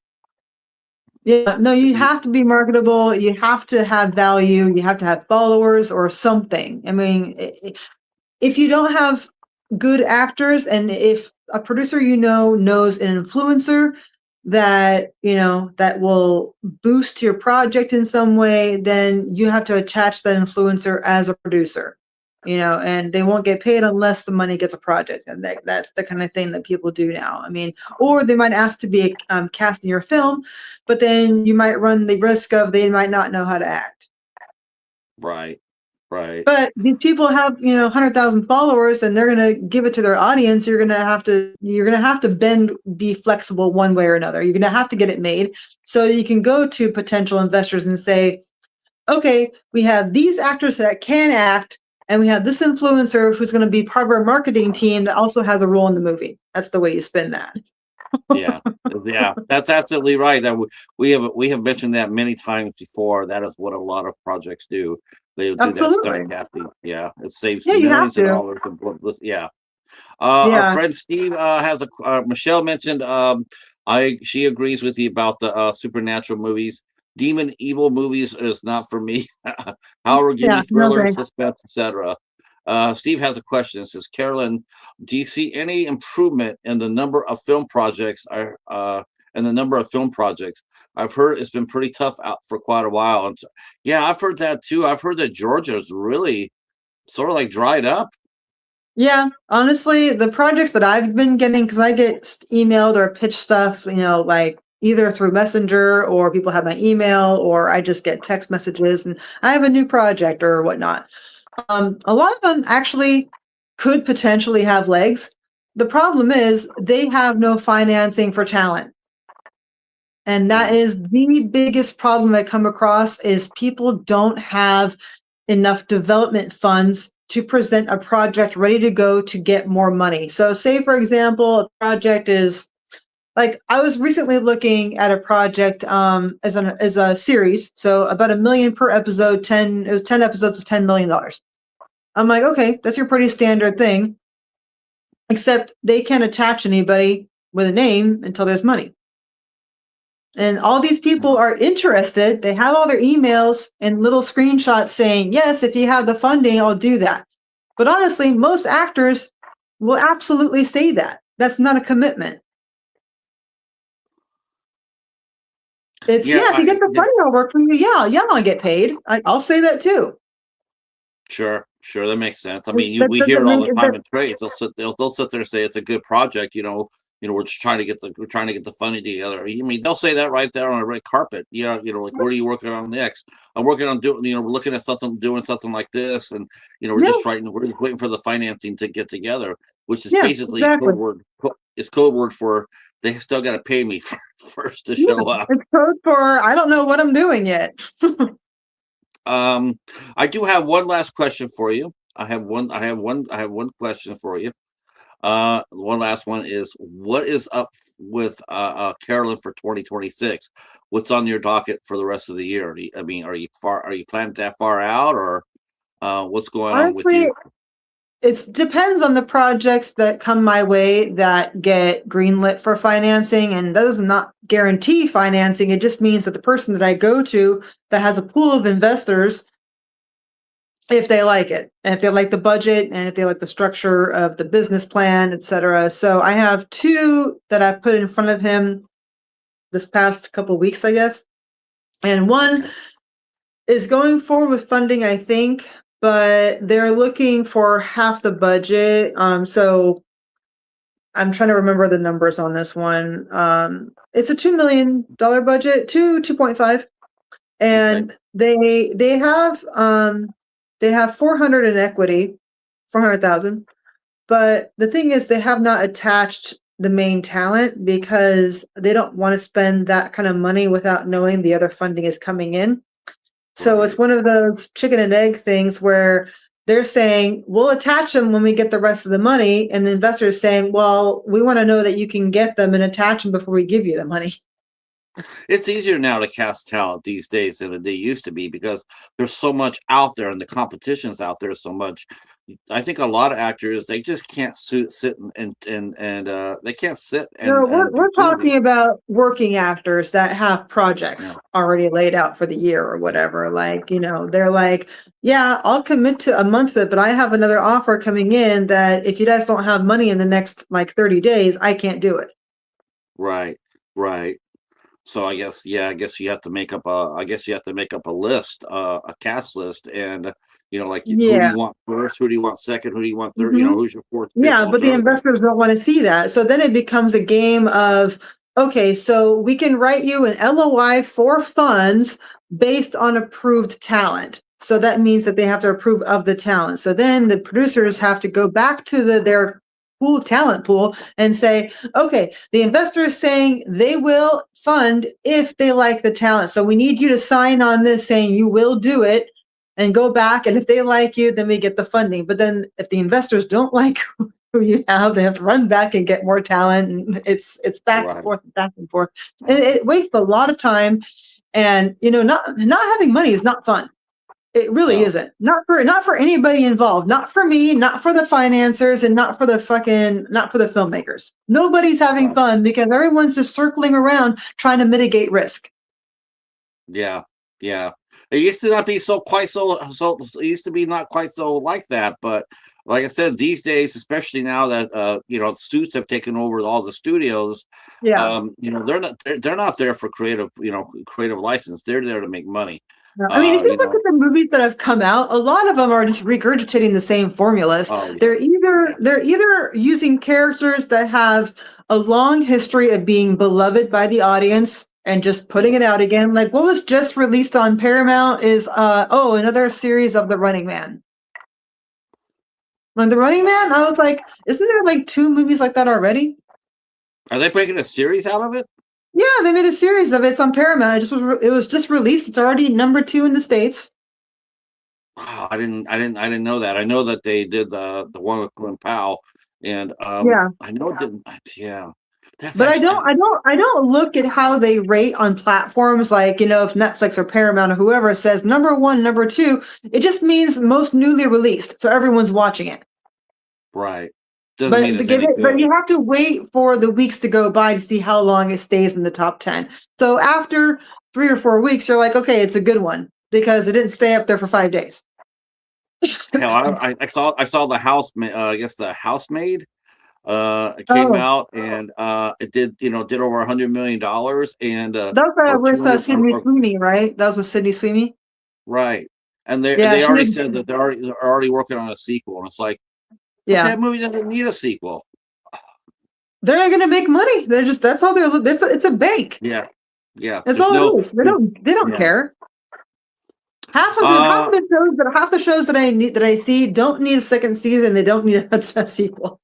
yeah, no, you have to be marketable. You have to have value. You have to have followers or something. I mean, if you don't have good actors, and if a producer knows an influencer that that will boost your project in some way, then you have to attach that influencer as a producer, and they won't get paid unless the money gets a project. And that's the kind of thing that people do now. I mean, or they might ask to be cast in your film, but then you might run the risk of they might not know how to act. Right. But these people have, 100,000 followers, and they're going to give it to their audience. You're going to have to be flexible one way or another. You're going to have to get it made. So you can go to potential investors and say, okay, we have these actors that can act, and we have this influencer who's going to be part of our marketing team that also has a role in the movie. That's the way you spin that. Yeah. Yeah, that's absolutely right. That we have mentioned that many times before. That is what a lot of projects do. They do that Absolutely. stunt casting. Yeah, it saves Yeah, you have millions of to. dollars. Yeah. Our Yeah. friend Steve has Michelle mentioned. She agrees with you about the supernatural movies. Demon evil movies is not for me. However, give me Yeah. No thriller, thanks. suspense, etc. Steve has a question. It says, Carolyn, do you see any improvement in the number of film projects? I've heard it's been pretty tough out for quite a while. And yeah, I've heard that too. I've heard that Georgia's really sort of like dried up. Yeah, honestly, the projects that I've been getting, because I get emailed or pitch stuff, like either through Messenger, or people have my email, or I just get text messages and I have a new project or whatnot. A lot of them actually could potentially have legs. The problem is they have no financing for talent. And that is the biggest problem I come across, is people don't have enough development funds to present a project ready to go to get more money. So say, for example, a project is like, I was recently looking at a project as a series. So about $1 million per episode, it was 10 episodes of $10 million. I'm like, okay, that's your pretty standard thing, except they can't attach anybody with a name until there's money. And all these people are interested. They have all their emails and little screenshots saying, yes, if you have the funding, I'll do that. But honestly, most actors will absolutely say that. That's not a commitment. It's, Yeah, if you get the funding, I'll work for you. Yeah, I'll get paid. I'll say that too. sure, that makes sense. I mean, That we hear doesn't it all mean the time that, in trades. They'll sit there and say it's a good project. We're just trying to get the funding together. I mean, they'll say that right there on a red carpet. Like, what are you working on next? I'm working on doing. We're looking at doing something like this, and we're yeah, just we're just waiting for the financing to get together, which is yeah, basically exactly. It's code word for they still got to pay me first to show up. It's code for I don't know what I'm doing yet. I do have one last question for you. I have one question for you. One last one is, what is up with Carolyn for 2026? What's on your docket for the rest of the year? I mean, are you planning that far out, or what's going on with Honestly, you? it depends on the projects that come my way that get greenlit for financing, and that does not guarantee financing. It just means that the person that I go to that has a pool of investors, if they like it, and if they like the budget, and if they like the structure of the business plan, etc. So I have two that I put in front of him this past couple weeks, I guess, and one Okay. is going forward with funding, I think, but they're looking for half the budget. So I'm trying to remember the numbers on this one. It's a $2 million budget, 2.5, Okay. and they have 400 in equity, 400,000. But the thing is, they have not attached the main talent because they don't want to spend that kind of money without knowing the other funding is coming in. So it's Right. one of those chicken and egg things where they're saying, we'll attach them when we get the rest of the money. And the investor is saying, well, we want to know that you can get them and attach them before we give you the money. It's easier now to cast talent these days than it used to be, because there's so much out there and the competition's out there so much. I think a lot of actors, they just can't sit and they can't sit No, and do we're movies. talking about working actors that have Yeah. projects already laid out for the year or whatever. Like, they're like, yeah, I'll commit to a month of it, but I have another offer coming in that if you guys don't have money in the next like 30 days, I can't do it. Right. Right. So I guess, yeah, I guess you have to make up a list, a cast list, and like, who do Yeah. you want first? Who do you want second? Who do you want third? Mhm. Who's your fourth, fifth, Yeah, and but the third one? investors don't want to see that. So then it becomes a game of, okay, so we can write you an LOI for funds based on approved talent. So that means that they have to approve of the talent. So then the producers have to go back to their talent pool and say, okay, the investor is saying they will fund if they like the talent. So we need you to sign on this saying you will do it and go back. And if they like you, then we get the funding. But then if the investors don't like who you have, they have to run back and get more talent. And it's back and Right. forth and back and forth. And it wastes a lot of time. And not having money is not fun. It really No. isn't. Not for anybody involved. Not for me, not for the financiers, and not for the filmmakers. Nobody's having Right. fun because everyone's just circling around trying to mitigate risk. Yeah, yeah. It used to not be it used to be not quite so like that, but like I said, these days, especially now that suits have taken over all the studios, Yeah. they're not there for creative license. They're there to make money. No, I mean, if you You look know, at the movies that have come out, a lot of them are just regurgitating the same formulas. oh yeah, They're yeah, they're either using characters that have a long history of being beloved by the audience and just putting yeah. it out again. Like what was just released on Paramount is another series of The Running Man. On The Running Man, I was like, isn't there like two movies like that already? Are they making a series out of it? Yeah, they made a series of it. It's on Paramount. It was just released. It's already number 2 in the States. Wow, I didn't know that. I know that they did the one with Glenn Powell, and Yeah. I know it didn't. Yeah, that's But I actually. don't I don't I don't look at how they rate on platforms like, if Netflix or Paramount or whoever says number 1, number 2, it just means most newly released. So everyone's watching it. Right. Doesn't mean it's any But good. you have to wait for the weeks to go by to see how long it stays in the top 10. So after 3 or 4 weeks, you're like, okay, it's a good one because it didn't stay up there for 5 days. Hell, I saw the I guess the Housemaid. It came Oh, out, and it did over $100 million, and that was or with 200, Sydney Sweeney, right? That was with Sydney Sweeney. right. And they Yeah, they she already did. said that they're already working on a sequel, and it's like, but Yeah. that movie doesn't need a sequel. They're not gonna make money. They're just that's all it's a bank. Yeah, yeah. That's all it is. They don't Yeah. care. Uh, Half the shows that I see don't need a second season. They don't need a sequel.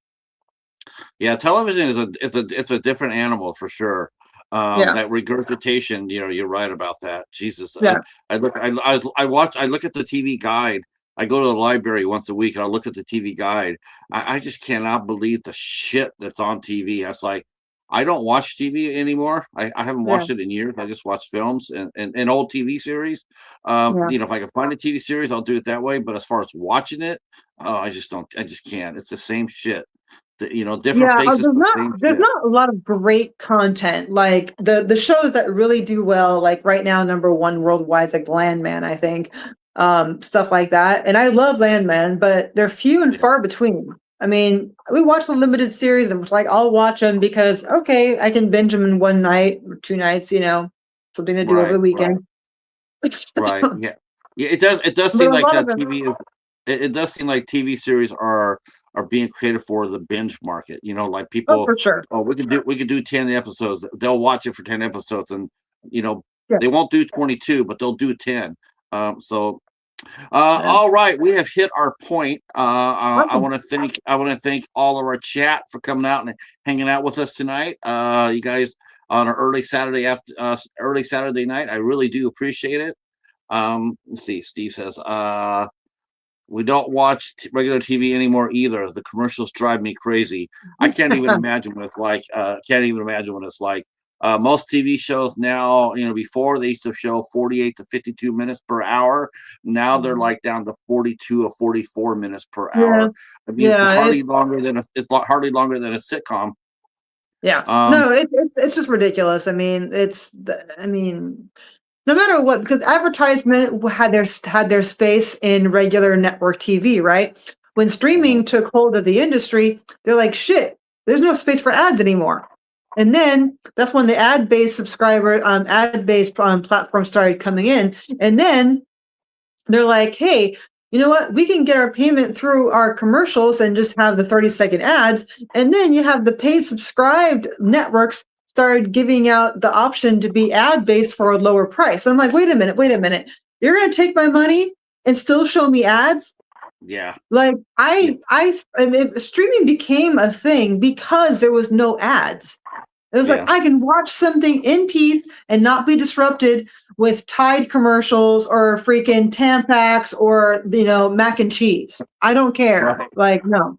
yeah. Television is it's a different animal for sure. Yeah. That regurgitation, you're right about that. Jesus, Yeah. I look at the TV guide, I go to the library once a week and I look at the TV guide. I just cannot believe the shit that's on TV. I was like, I don't watch TV anymore. I haven't Yeah. watched it in years. I just watch films and old TV series. Yeah. If I can find a TV series, I'll do it that way. But as far as watching it, I just don't. I just can't. It's the same shit. Different Yeah, faces, there's but not same there's shit. not a lot of great content. Like the shows that really do well, like right now, number one worldwide is like Landman, I think. Stuff like that. And I love Landman, but they're few and Yeah. far between. I mean, we watch the limited series and it's like I'll watch them because okay, I can binge them in one night or two nights, something to do over Right. the Right. weekend. Right. Yeah. Yeah. It does But seem a like lot of that them, TV is. It does seem like TV series are being created for the binge market. Like oh, people. for sure. Oh, we could do 10 episodes. They'll watch it for 10 episodes, and you know Yeah. they won't do 22, but they'll do 10. So Yeah. all right, we have hit our point. I Awesome. want to thank all of our chat for coming out and hanging out with us tonight. You guys on an early Saturday night. I really do appreciate it. Let's see. Steve says, we don't watch regular TV anymore either. The commercials drive me crazy. I can't even imagine what it's like. Can't even imagine what it's like. Most TV shows now, before they used to show 48 to 52 minutes per hour. Now they're like down to 42 or 44 minutes per Yeah. hour. I mean, it's Yeah. hardly longer than hardly longer than a sitcom. Yeah. Um, No, it's just ridiculous. I mean, no matter what, because advertisement had their space in regular network TV, right? When streaming took hold of the industry, they're like, shit, there's no space for ads anymore. And then that's when the ad-based platforms started coming in. And then they're like, hey, you know what? We can get our payment through our commercials and just have the 30-second ads. And then you have the paid subscribed networks started giving out the option to be ad based for a lower price. And I'm like, wait a minute. You're going to take my money and still show me ads? yeah. Like Yeah. I mean, streaming became a thing because there was no ads. It was like Yeah. I can watch something in peace and not be disrupted with Tide commercials or freaking Tampax or mac and cheese. I don't care. Right. Like no,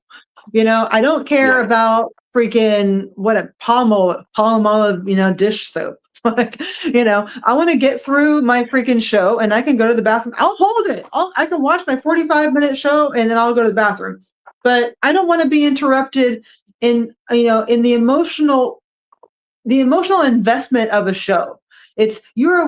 I don't care Yeah. about freaking what a palm olive dish soap. Like I want to get through my freaking show and I can go to the bathroom. I'll hold it. I can watch my 45-minute show and then I'll go to the bathroom. But I don't want to be interrupted in in the emotional investment of a show. It's you're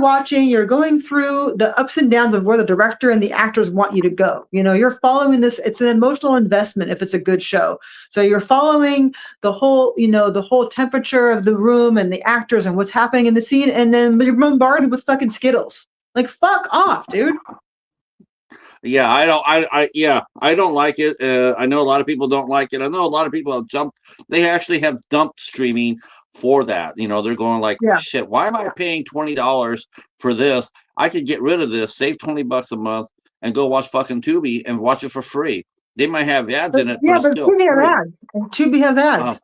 going through the ups and downs of where the director and the actors want you to go. You're following this. It's an emotional investment if it's a good show. So you're following the whole temperature of the room and the actors and what's happening in the scene, and then you're bombarded with fucking Skittles. Like fuck off, dude. Yeah, I don't like it. I know a lot of people don't like it. I know a lot of people they actually have dumped streaming for that. They're going like, Yeah. shit, why am I paying $20 for this? I could get rid of this, save $20 a month, and go watch fucking Tubi and watch it for free. They might have ads in it, but Yeah, it's but still Tubi has free. ads. And Tubi has Uh, ads.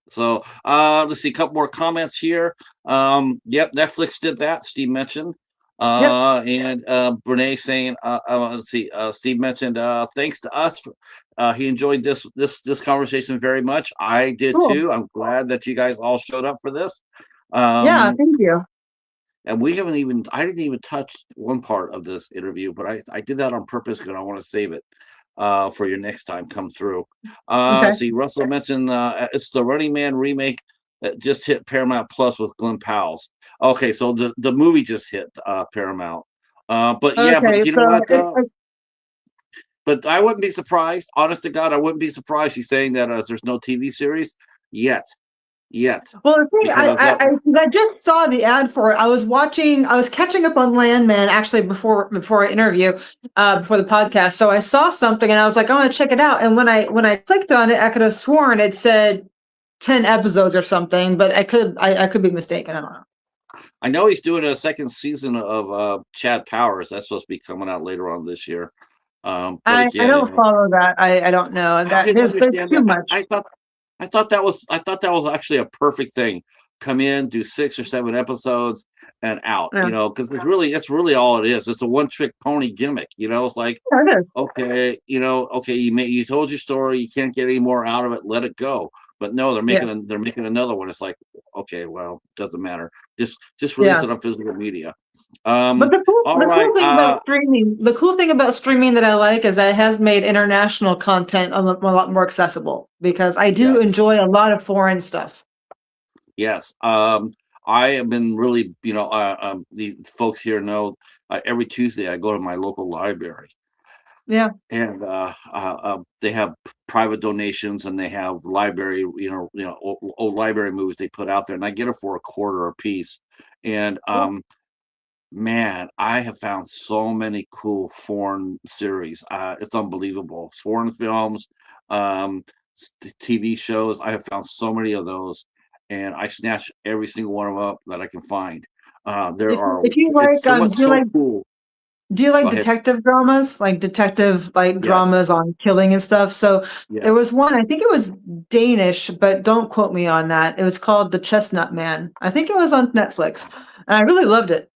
so let's see, a couple more comments here. Yep, Netflix did that. Steve mentioned. Yep. And Brene saying, let's see, Steve mentioned, thanks to us. He enjoyed this conversation very much. I did Cool. too. I'm glad that you guys all showed up for this. Yeah, thank you. And I didn't even touch one part of this interview, but I did that on purpose because I want to save it for your next time come through. Okay. See, Russell mentioned it's the Running Man remake that just hit Paramount Plus with Glenn Powell's. Okay, so the movie just hit Paramount. But yeah, Okay. but you know So what? But I wouldn't be surprised. Honest to God, I wouldn't be surprised. He's saying that there's no TV series yet. well, the thing Because I just saw the ad for it. I was catching up on Landman actually before I interview, before the podcast. So I saw something and I was like, I want to check it out. And when I clicked on it, I could have sworn it said 10 episodes or something, but I could be mistaken. I don't know. I know he's doing a second season of Chad Powers. That's supposed to be coming out later on this year. But I again, don't follow that. I don't know. I That didn't there's understand too that. much. I thought that was actually a perfect thing come in, do 6 or 7 episodes, and out. Yeah. Because it's really all it is. It's a one-trick pony gimmick. It's like, Yeah, it is. okay, okay, you told your story, you can't get any more out of it, let it go. But no, Yeah. they're making another one. It's like, okay, well, doesn't matter. Just release Yeah. it on physical media. But All the right. cool thing about streaming that I like is that it has made international content a lot more accessible because I do Yes. enjoy a lot of foreign stuff. Yes. I have been really, the folks here know, every Tuesday I go to my local library, Yeah. and they have private donations, and they have library, old library movies they put out there, and I get it for a quarter a piece. And Cool. man, I have found so many cool foreign series. It's unbelievable. Foreign films, um, TV shows. I have found so many of those, and I snatch every single one of them up that I can find. There are. If you It's like, so much so cool. do you Go like ahead. detective dramas, like detective Yes. dramas on killing and stuff? So there Yes. was one, I think it was Danish, but don't quote me on that. It was called The Chestnut Man. I think it was on Netflix. And I really loved it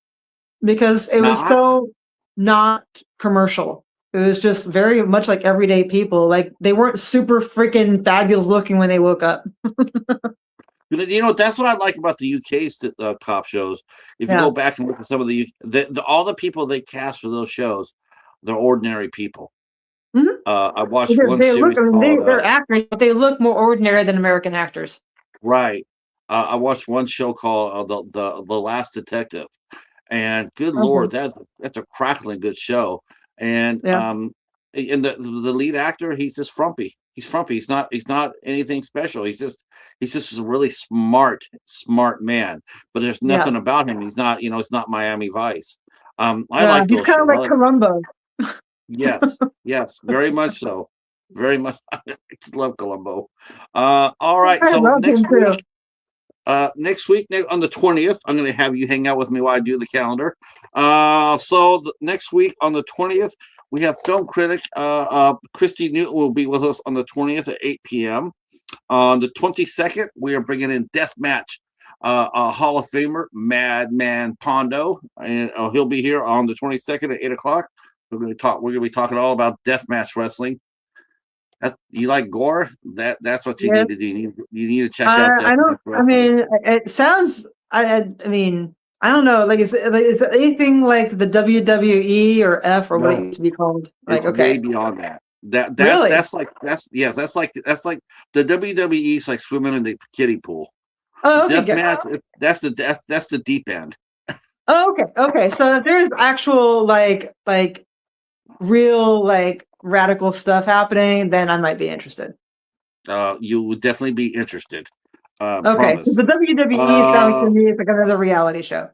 because it Now was so not commercial. It was just very much like everyday people. Like they weren't super freaking fabulous looking when they woke up. that's what I like about the UK cop shows. If you Yeah. go back and look at some of all the people they cast for those shows, they're ordinary people. Mhm. I watched Because one series I mean, called they're actors, but they look more ordinary than American actors. Right. I watched one show called the Last Detective, and good Okay. lord, that's a crackling good show. And Yeah. and the lead actor, he's just frumpy. He's frumpy. He's not anything special. He's just a really smart man. But there's Yeah. nothing about him. He's not Miami Vice. I Yeah. like He's those kind of shows. like Columbo. Yes, very much so. Very much. I just love Columbo. All right. I So love him too. next week on the 20th, I'm going to have you hang out with me while I do the calendar. Next week on the 20th, we have film critic Christy Newton will be with us on the 20th at 8 p.m. On the 22nd, we are bringing in Deathmatch Hall of Famer Madman Pondo, and he'll be here on the 22nd at 8 o'clock. We're going to be talking all about deathmatch wrestling. You like gore? That's what you Yes. need to do. You need to check out I deathmatch don't. I wrestling. mean, it sounds. I mean, I don't know. Like, is it anything like the WWE or F or what it No, used to be called? Like, it's way okay, beyond that. really? That's like the WWE is like swimming in the kiddie pool. Oh, okay, good. Deathmatch, that's the deep end. Oh, okay, okay. So if there's actual real radical stuff happening, then I might be interested. You would definitely be interested. Okay, 'cause Promise. the WWE sounds to Uh, me it's like another reality show.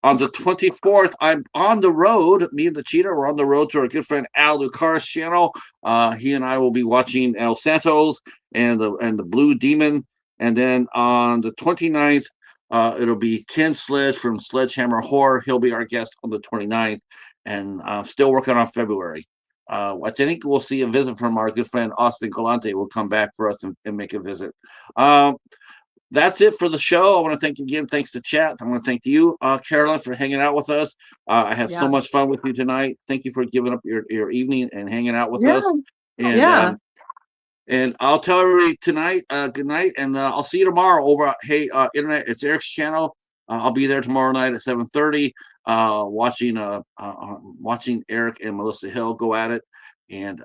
on the 24th, I'm on the road. Me and the Cheetah are on the road to our good friend Al Lucar's channel. He and I will be watching El Santos and the Blue Demon. And then on the 29th, it'll be Ken Sledge from Sledgehammer Horror. He'll be our guest on the 29th. And I'm still working on February. I think we'll see a visit from our good friend Austin Galante. Will come back for us and make a visit. That's it for the show. I want to thank you again. Thanks to chat. I want to thank you, Caroline, for hanging out with us. I had so Yeah. much fun with you tonight. Thank you for giving up your evening and hanging out with Yeah. us. And Yeah. and I'll tell everybody tonight, good night, and I'll see you tomorrow over at Internet. It's Eric's channel. I'll be there tomorrow night at 7:30, watching Eric and Melissa Hill go at it. And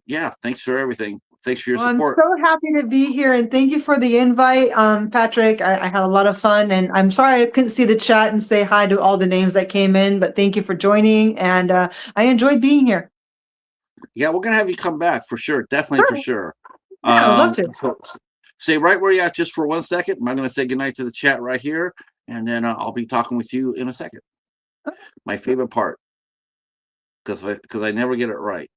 yeah, thanks for everything. Thanks for your Well, I'm support. so happy to be here and thank you for the invite, Patrick. I had a lot of fun and I'm sorry I couldn't see the chat and say hi to all the names that came in, but thank you for joining and I enjoyed being here. Yeah, we're gonna have you come back for sure. Definitely for sure. Yeah, I would love to. So stay right where you're at just for 1 second. I'm going to say goodnight to the chat right here, and then I'll be talking with you in a second. My favorite part, because I never get it right.